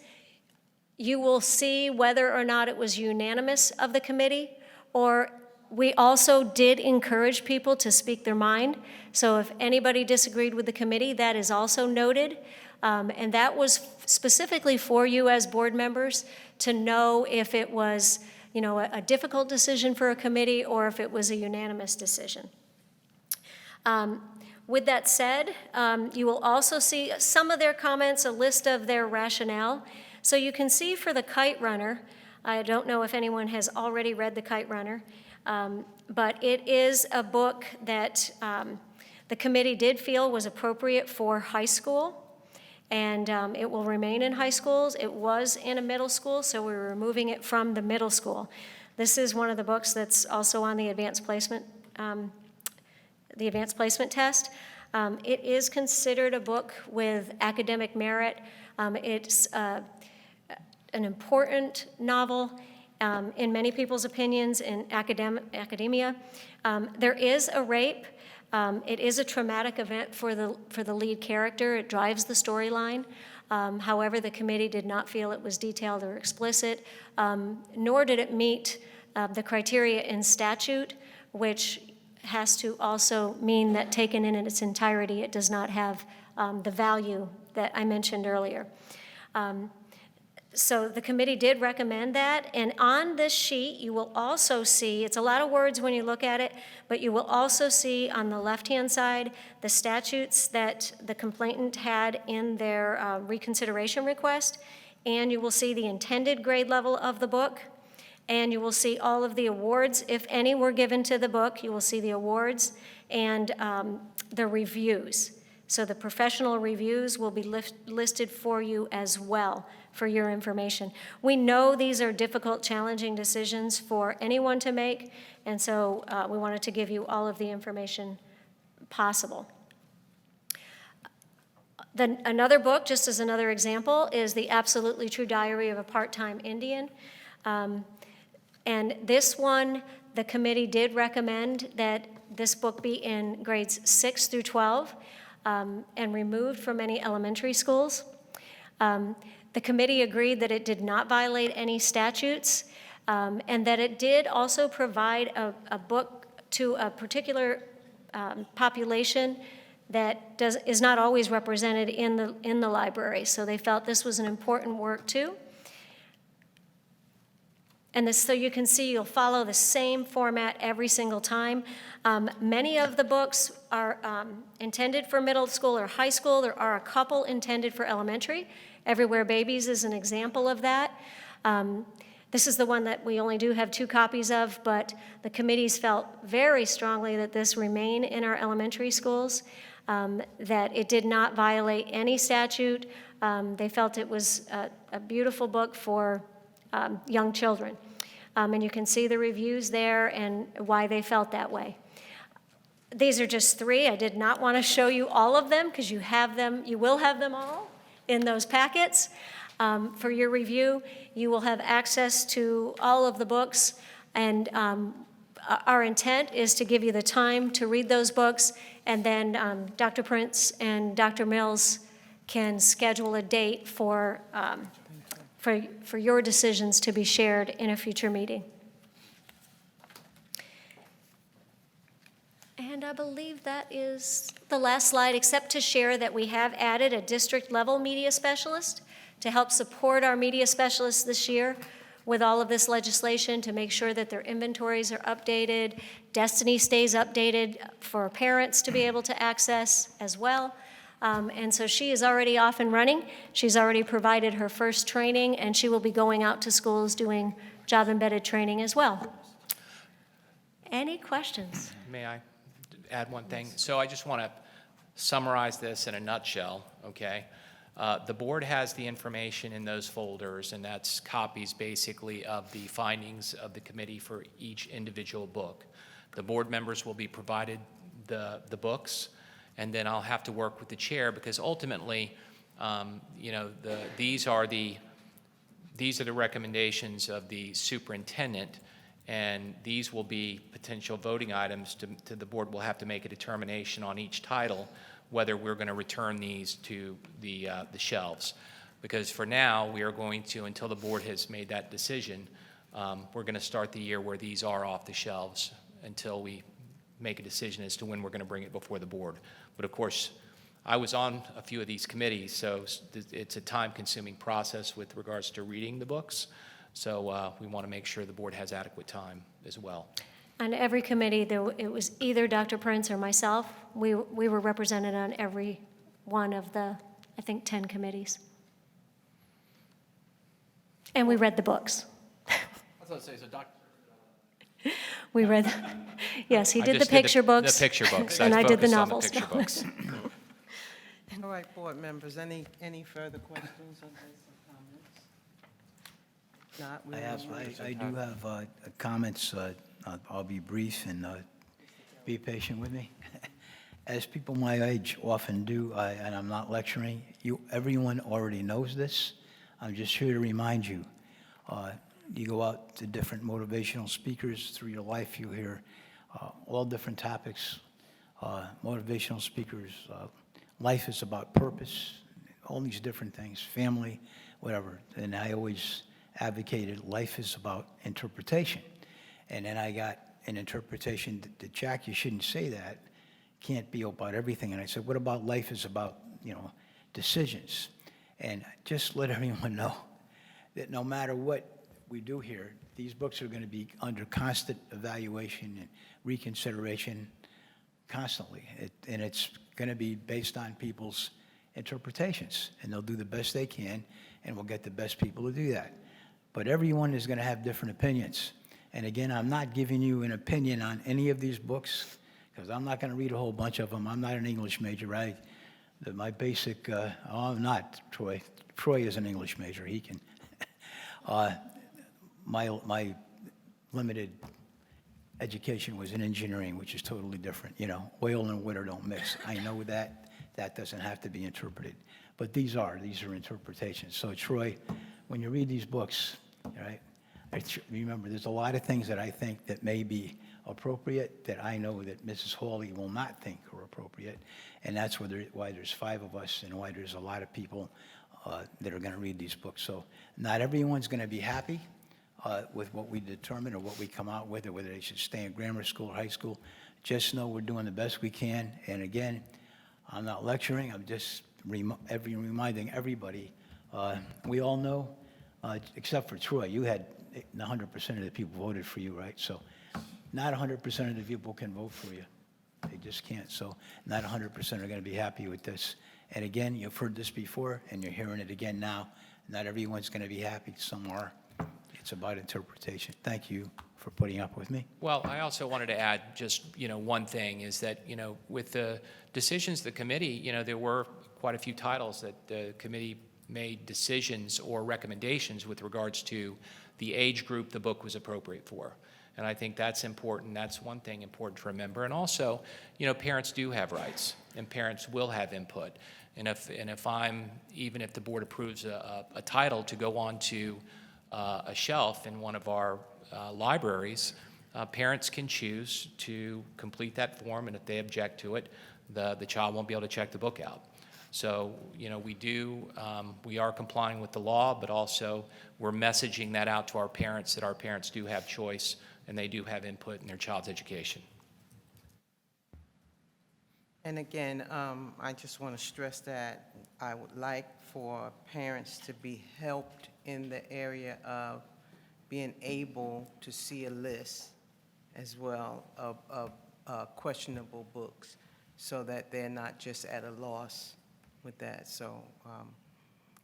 you will see whether or not it was unanimous of the committee, or we also did encourage people to speak their mind. So if anybody disagreed with the committee, that is also noted. And that was specifically for you as board members to know if it was, a difficult decision for a committee or if it was a unanimous decision. With that said, you will also see some of their comments, a list of their rationale. So you can see for The Kite Runner, I don't know if anyone has already read The Kite Runner, but it is a book that the committee did feel was appropriate for high school. And it will remain in high schools. It was in a middle school, so we're removing it from the middle school. This is one of the books that's also on the advanced placement test. It is considered a book with academic merit. It's an important novel in many people's opinions in academia. There is a rape. It is a traumatic event for the lead character. It drives the storyline. However, the committee did not feel it was detailed or explicit, nor did it meet the criteria in statute, which has to also mean that taken in its entirety, it does not have the value that I mentioned earlier. So the committee did recommend that, and on this sheet, you will also see, it's a lot of words when you look at it, but you will also see on the left-hand side the statutes that the complainant had in their reconsideration request, and you will see the intended grade level of the book, and you will see all of the awards, if any were given to the book. You will see the awards and the reviews. So the professional reviews will be listed for you as well for your information. We know these are difficult, challenging decisions for anyone to make, and so we wanted to give you all of the information possible. Another book, just as another example, is The Absolutely True Diary of a Part-Time Indian. And this one, the committee did recommend that this book be in grades 6 through 12 and removed from any elementary schools. The committee agreed that it did not violate any statutes and that it did also provide a book to a particular population that is not always represented in the library. So they felt this was an important work too. And so you can see you'll follow the same format every single time. Many of the books are intended for middle school or high school. There are a couple intended for elementary. Everywhere Babies is an example of that. This is the one that we only do have 2 copies of, but the committees felt very strongly that this remain in our elementary schools, that it did not violate any statute. They felt it was a beautiful book for young children. And you can see the reviews there and why they felt that way. These are just 3. I did not want to show you all of them because you will have them all in those packets. For your review, you will have access to all of the books, and our intent is to give you the time to read those books, and then Dr. Prince and Dr. Mills can schedule a date for your decisions to be shared in a future meeting. And I believe that is the last slide, except to share that we have added a district-level media specialist to help support our media specialists this year with all of this legislation, to make sure that their inventories are updated, Destiny stays updated for parents to be able to access as well. And so she is already off and running. She's already provided her first training, and she will be going out to schools doing job-embedded training as well. Any questions? May I add one thing? So I just want to summarize this in a nutshell, okay? The board has the information in those folders, and that's copies basically of the findings of the committee for each individual book. The board members will be provided the books, and then I'll have to work with the chair because ultimately, these are the recommendations of the superintendent, and these will be potential voting items to the board. Will have to make a determination on each title whether we're going to return these to the shelves. Because for now, we are going to, until the board has made that decision, we're going to start the year where these are off the shelves until we make a decision as to when we're going to bring it before the board. But of course, I was on a few of these committees, so it's a time-consuming process with regards to reading the books. So we want to make sure the board has adequate time as well. On every committee, it was either Dr. Prince or myself. We were represented on every one of the, I think, 10 committees. And we read the books. I was going to say, so Dr. We read, yes, he I did the just picture the books. picture books. And I did the focused on novels. picture books. All right, board members, any further questions on this or comments? Not, I do have comments. I'll be brief and be patient with me. As people my age often do, and I'm not lecturing, everyone already knows this. I'm just here to remind you. You go out to different motivational speakers through your life, you hear all different topics, motivational speakers. Life is about purpose, all these different things, family, whatever. And I always advocated life is about interpretation. And then I got an interpretation that Jack, you shouldn't say that. Can't be about everything. And I said, what about life is about, decisions? And just let everyone know that no matter what we do here, these books are going to be under constant evaluation and reconsideration constantly. And it's going to be based on people's interpretations. And they'll do the best they can, and we'll get the best people to do that. But everyone is going to have different opinions. And again, I'm not giving you an opinion on any of these books, because I'm not going to read a whole bunch of them. I'm not an English major, right? My basic, I'm not, Troy. Troy is an English major. He can. My limited education was in engineering, which is totally different. Oil and water don't mix. I know that. That doesn't have to be interpreted. But these are interpretations. So Troy, when you read these books, right, remember there's a lot of things that I think that may be appropriate that I know that Mrs. Hawley will not think are appropriate. And that's why there's 5 of us and why there's a lot of people that are going to read these books. So not everyone's going to be happy with what we determine or what we come out with, or whether they should stay in grammar school or high school. Just know we're doing the best we can. And again, I'm not lecturing. I'm just reminding everybody. We all know, except for Troy, you had 100% of the people voted for you, right? So not 100% of the people can vote for you. They just can't. So not 100% are going to be happy with this. And again, you've heard this before, and you're hearing it again now. Not everyone's going to be happy. Some are. It's about interpretation. Thank you for putting up with me. Well, I also wanted to add just, one thing is that, with the decisions of the committee, there were quite a few titles that the committee made decisions or recommendations with regards to the age group the book was appropriate for. And I think that's important. That's one thing important to remember. And also, parents do have rights, and parents will have input. And even if the board approves a title to go on to a shelf in one of our libraries, parents can choose to complete that form, and if they object to it, the child won't be able to check the book out. So, we are complying with the law, but also we're messaging that out to our parents, that our parents do have choice and they do have input in their child's education. And again, I just want to stress that I would like for parents to be helped in the area of being able to see a list as well of questionable books, so that they're not just at a loss with that. So,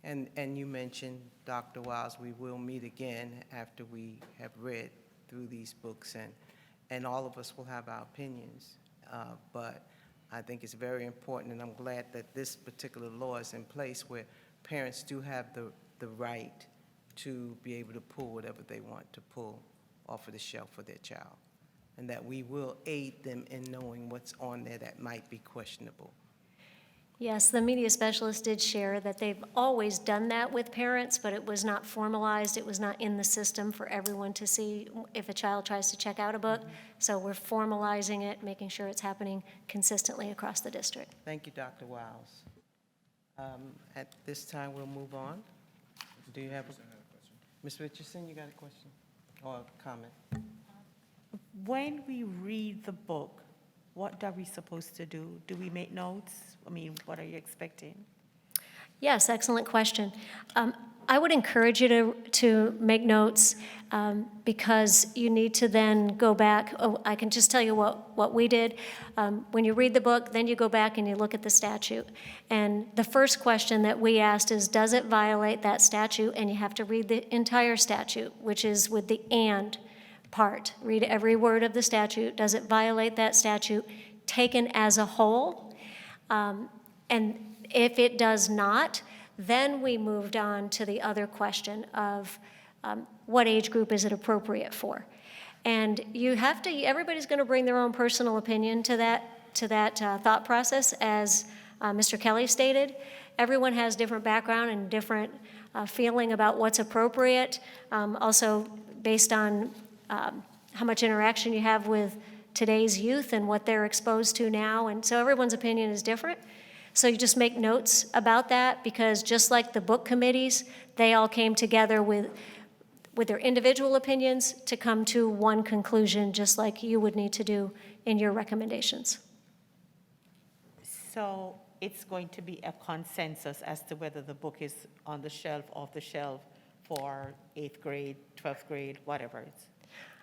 and you mentioned, Dr. Wiles, we will meet again after we have read through these books, and all of us will have our opinions. But I think it's very important, and I'm glad that this particular law is in place where parents do have the right to be able to pull whatever they want to pull off of the shelf for their child, and that we will aid them in knowing what's on there that might be questionable. Yes, the media specialist did share that they've always done that with parents, but it was not formalized. It was not in the system for everyone to see if a child tries to check out a book. So we're formalizing it, making sure it's happening consistently across the district. Thank you, Dr. Wiles. At this time, we'll move on. Do you have a question? Ms. Richardson, you got a question or a comment? When we read the book, what are we supposed to do? Do we make notes? I mean, what are you expecting? Yes, excellent question. I would encourage you to make notes because you need to then go back. Oh, I can just tell you what we did. When you read the book, then you go back and you look at the statute. And the first question that we asked is, does it violate that statute? And you have to read the entire statute, which is with the "and" part. Read every word of the statute. Does it violate that statute taken as a whole? And if it does not, then we moved on to the other question of what age group is it appropriate for? And you have to, everybody's going to bring their own personal opinion to that thought process, as Mr. Kelly stated. Everyone has different background and different feeling about what's appropriate, also based on how much interaction you have with today's youth and what they're exposed to now, and so everyone's opinion is different. So you just make notes about that, because just like the book committees, they all came together with their individual opinions to come to one conclusion, just like you would need to do in your recommendations. So it's going to be a consensus as to whether the book is on the shelf, off the shelf for 8th grade, 12th grade, whatever it's, is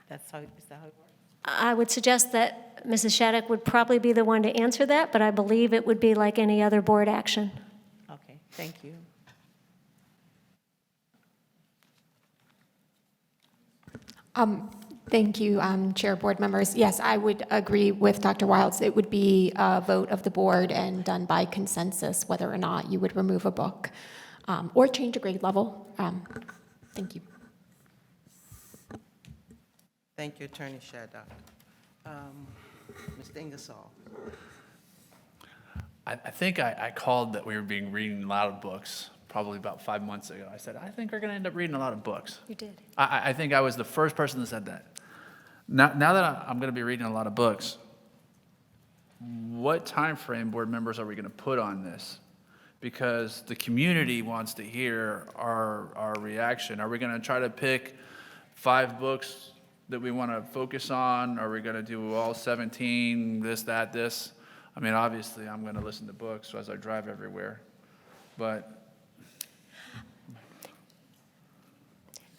that how it works? I would suggest that Mrs. Shattuck would probably be the one to answer that, but I believe it would be like any other board action. Okay, thank you. Thank you, Chair, board members. Yes, I would agree with Dr. Wilds. It would be a vote of the board and done by consensus whether or not you would remove a book or change a grade level. Thank you. Thank you, Attorney Shaddock. Mr. Ingersoll. I think I called that we were reading a lot of books probably about 5 months ago. I said, I think we're going to end up reading a lot of books. You did. I think I was the first person that said that. Now that I'm going to be reading a lot of books, what time frame, board members, are we going to put on this? Because the community wants to hear our reaction. Are we going to try to pick 5 books that we want to focus on? Are we going to do all 17, this? I mean, obviously, I'm going to listen to books as I drive everywhere. But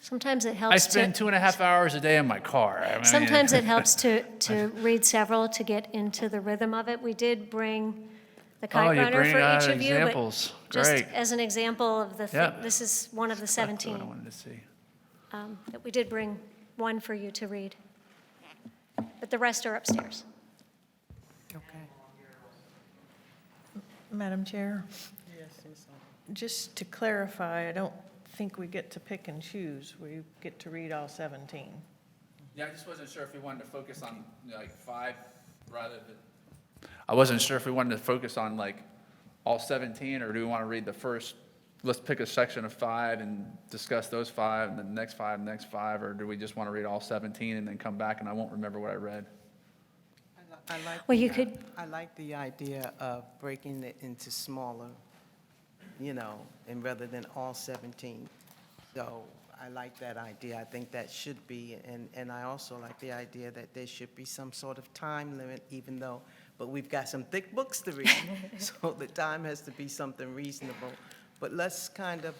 Sometimes it I helps spend to, 2.5 hours a day in my car. I mean, sometimes it helps to read several to get into the rhythm of it. We did bring the Oh, kite you runner bring for out each of you, but examples. just Great. as an example of the, Yeah. this is one of the That's what I 17. wanted to see. That we did bring one for you to read. But the rest are upstairs. Okay. Madam Chair, Yes, Ms. just to clarify, I don't think we get to pick and choose. We get to read all 17. Yeah, I just wasn't sure if we wanted to focus on like 5 rather than. I wasn't sure if we wanted to focus on like all 17, or do we want to read the first, let's pick a section of 5 and discuss those 5, and then the next 5, or do we just want to read all 17 and then come back and I won't remember what I read? I like Well, the, you could- I like the idea of breaking it into smaller, and rather than all 17. So I like that idea. I think that should be, and I also like the idea that there should be some sort of time limit, but we've got some thick books to read, so the time has to be something reasonable. But let's kind of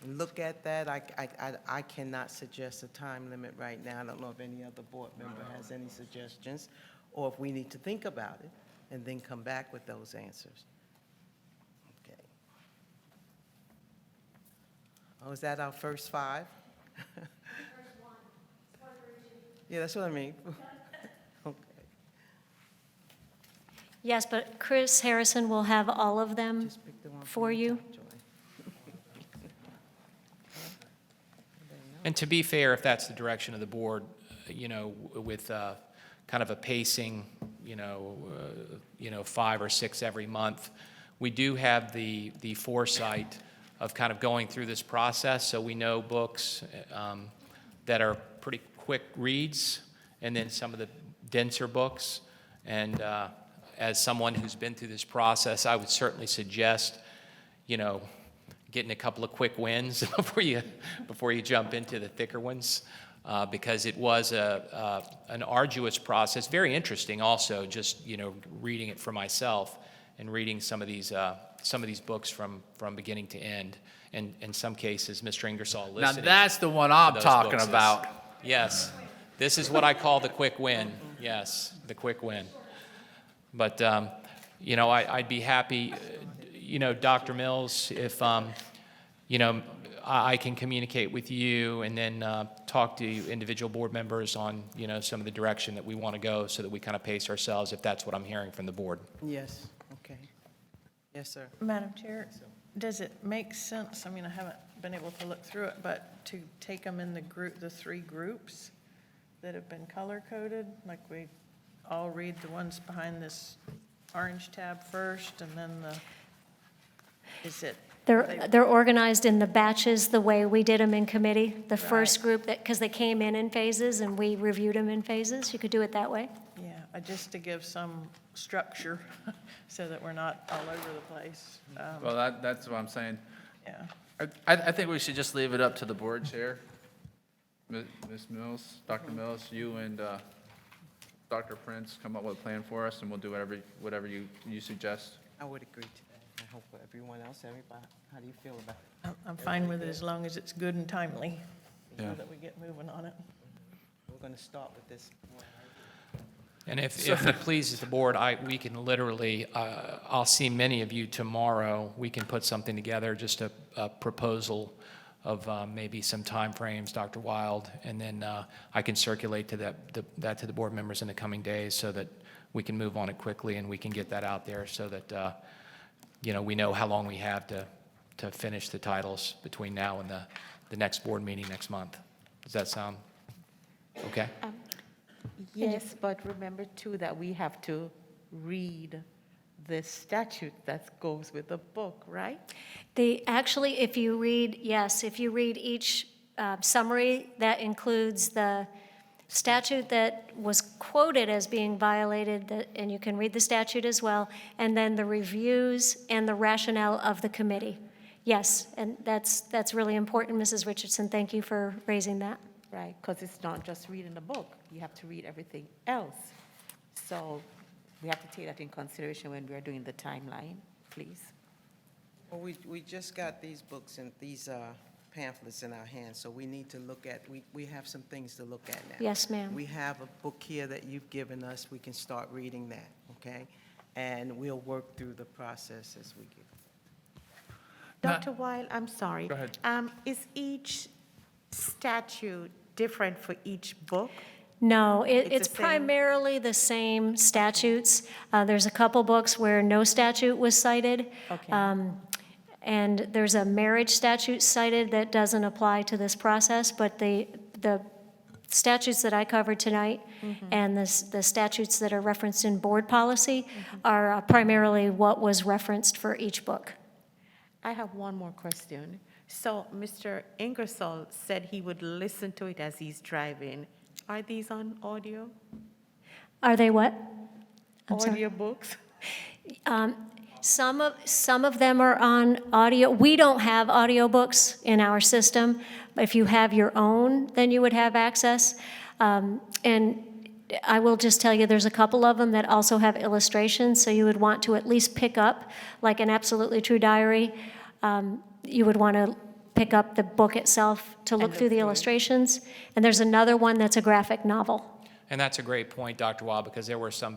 look at that. I cannot suggest a time limit right now. I don't know if any other board member has any suggestions, or if we need to think about it and then come back with those answers. Okay. Oh, is that our first 5? Yeah, that's what I mean. Okay. Yes, but Chris Harrison will have all of them Just pick the one for the you. top, Joy. And to be fair, if that's the direction of the board, with kind of a pacing, 5 or 6 every month, we do have the foresight of kind of going through this process, so we know books that are pretty quick reads, and then some of the denser books. And as someone who's been through this process, I would certainly suggest, getting a couple of quick wins before you jump into the thicker ones, because it was an arduous process, very interesting also, just reading it for myself and reading some of these books from beginning to end, and in some cases, Mr. Ingersoll Now listening. that's the one to I'm those talking books is- about. Yes, this is what I call the quick win. Yes, the quick win. But I'd be happy, Dr. Mills, if I can communicate with you and then talk to individual board members on some of the direction that we want to go, so that we kind of pace ourselves, if that's what I'm hearing from the board. Yes, okay. Yes, sir. Madam Chair, does it make sense, I mean, I haven't been able to look through it, but to take them in the 3 groups that have been color-coded, like we all read the ones behind this orange tab first, and then is it? They're organized in the batches, the way we did them in committee. The first Right. group, because they came in phases, and we reviewed them in phases. You could do it that way. Yeah, just to give some structure, so that we're not all over the place. Well, that's what I'm saying. Yeah. I think we should just leave it up to the board chair. Ms. Mills, Dr. Mills, you and Dr. Prince come up with a plan for us, and we'll do whatever you suggest. I would agree to that. I hope everyone else, everybody, how do you feel about it? I'm fine with it as long as it's good and timely, so Yeah. that we get moving on it. We're going to start with this one. And if it pleases the board, we can literally, I'll see many of you tomorrow. We can put something together, just a proposal of maybe some timeframes, Dr. Wild, and then I can circulate to that to the board members in the coming days so that we can move on it quickly and we can get that out there so that, we know how long we have to finish the titles between now and the next board meeting next month. Does that sound okay? Yes, but remember too that we have to read the statute that goes with the book, right? Actually, if you read each summary, that includes the statute that was quoted as being violated, and you can read the statute as well, and then the reviews and the rationale of the committee. Yes, and that's really important, Mrs. Richardson. Thank you for raising that. Right, because it's not just reading the book, you have to read everything else. So we have to take that in consideration when we are doing the timeline, please. Well, we just got these books and these pamphlets in our hands, so we need to look at, we have some things to look at now. Yes, ma'am. We have a book here that you've given us. We can start reading that, okay? And we'll work through the process as we get. Dr. Weil, I'm sorry. Go ahead. Is each statute different for each book? No, It's it's the same? primarily the same statutes. There's a couple books where no statute was cited. Okay. And there's a marriage statute cited that doesn't apply to this process, but the statutes that I covered tonight and the statutes that are referenced in board policy are primarily what was referenced for each book. I have one more question. So Mr. Ingersoll said he would listen to it as he's driving. Are these on audio? Are they what? I'm sorry. Audio books? Some of them are on audio. We don't have audiobooks in our system. If you have your own, then you would have access. And I will just tell you, there's a couple of them that also have illustrations, so you would want to at least pick up, like an Absolutely True Diary. You would want to pick up the book itself to look through the illustrations. And there's another one that's a graphic novel. And that's a great point, Dr. Wild, because there were some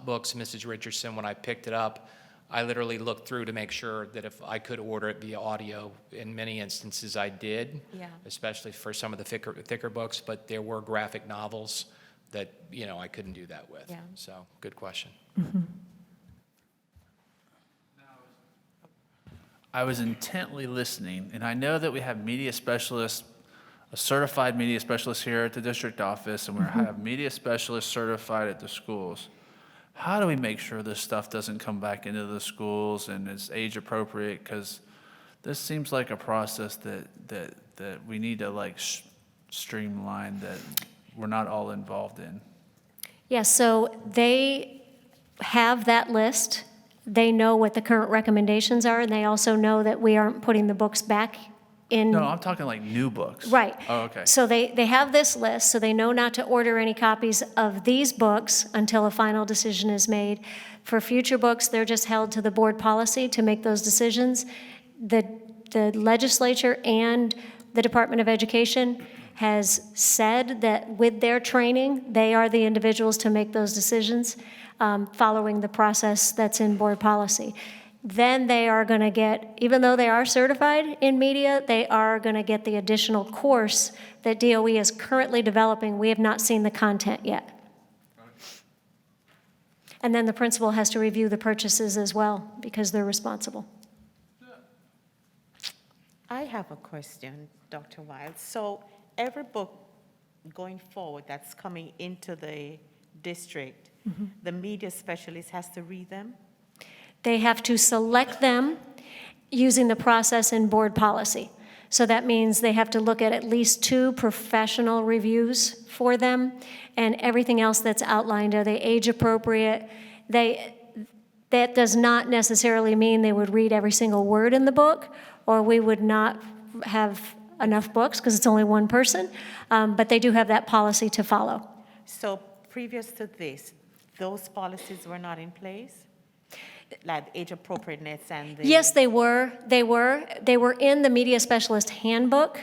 books, Mrs. Richardson, when I picked it up, I literally looked through to make sure that if I could order it via audio. In many instances, I did, Yeah. especially for some of the thicker books, but there were graphic novels that, I couldn't do that with. Yeah. So, good question. I was intently listening, and I know that we have media specialists, a certified media specialist here at the district office, and we have media specialists certified at the schools. How do we make sure this stuff doesn't come back into the schools and is age appropriate? Because this seems like a process that we need to streamline, that we're not all involved in. Yes, so they have that list. They know what the current recommendations are, and they also know that we aren't putting the books back in. No, I'm talking like new books. Right. Oh, okay. So they have this list, so they know not to order any copies of these books until a final decision is made. For future books, they're just held to the board policy to make those decisions. The legislature and the Department of Education has said that with their training, they are the individuals to make those decisions, following the process that's in board policy. Then they are going to get, even though they are certified in media, they are going to get the additional course that DOE is currently developing. We have not seen the content yet. And then the principal has to review the purchases as well, because they're responsible. I have a question, Dr. Wild. So every book going forward that's coming into the district, the media specialist has to read them? They have to select them using the process in board policy. So that means they have to look at least 2 professional reviews for them, and everything else that's outlined, are they age appropriate? That does not necessarily mean they would read every single word in the book, or we would not have enough books because it's only one person, but they do have that policy to follow. So previous to this, those policies were not in place? Like age appropriateness and the... Yes, they were. They were in the media specialist handbook.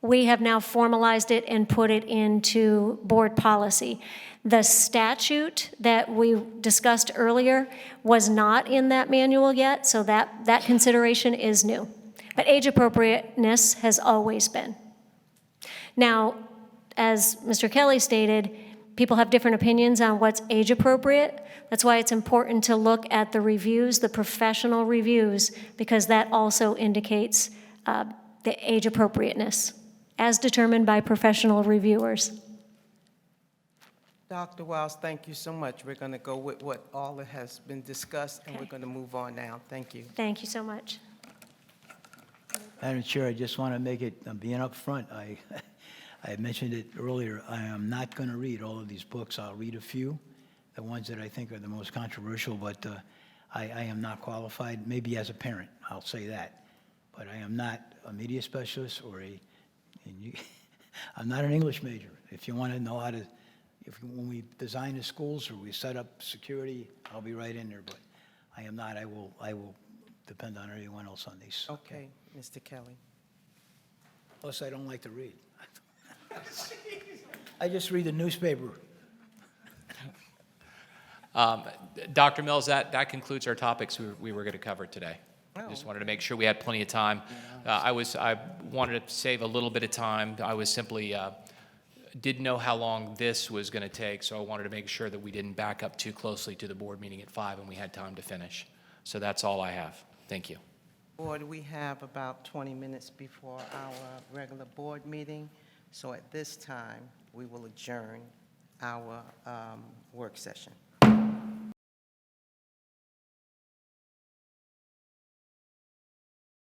We have now formalized it and put it into board policy. The statute that we discussed earlier was not in that manual yet, so that consideration is new. But age appropriateness has always been. Now, as Mr. Kelly stated, people have different opinions on what's age appropriate. That's why it's important to look at the reviews, the professional reviews, because that also indicates the age appropriateness, as determined by professional reviewers. Dr. Wiles, thank you so much. We're going to go with what all that has been discussed, and we're going to move on now. Thank you. Thank you so much. Madam Chair, I just want to make it, being up front, I mentioned it earlier, I am not going to read all of these books. I'll read a few, the ones that I think are the most controversial, but I am not qualified, maybe as a parent, I'll say that. But I am not a media specialist or I'm not an English major. If you want to know how to, when we design the schools or we set up security, I'll be right in there, but I am not. I will depend on everyone else on these. Okay, Mr. Kelly. Plus, I don't like to read. I just read the newspaper. Dr. Mills, that concludes our topics we were going to cover today. Just wanted to make sure we had plenty of time. I wanted to save a little bit of time. I was simply didn't know how long this was going to take, so I wanted to make sure that we didn't back up too closely to the board meeting at 5 and we had time to finish. So that's all I have. Thank you. Board, we have about 20 minutes before our regular board meeting, so at this time, we will adjourn our work session.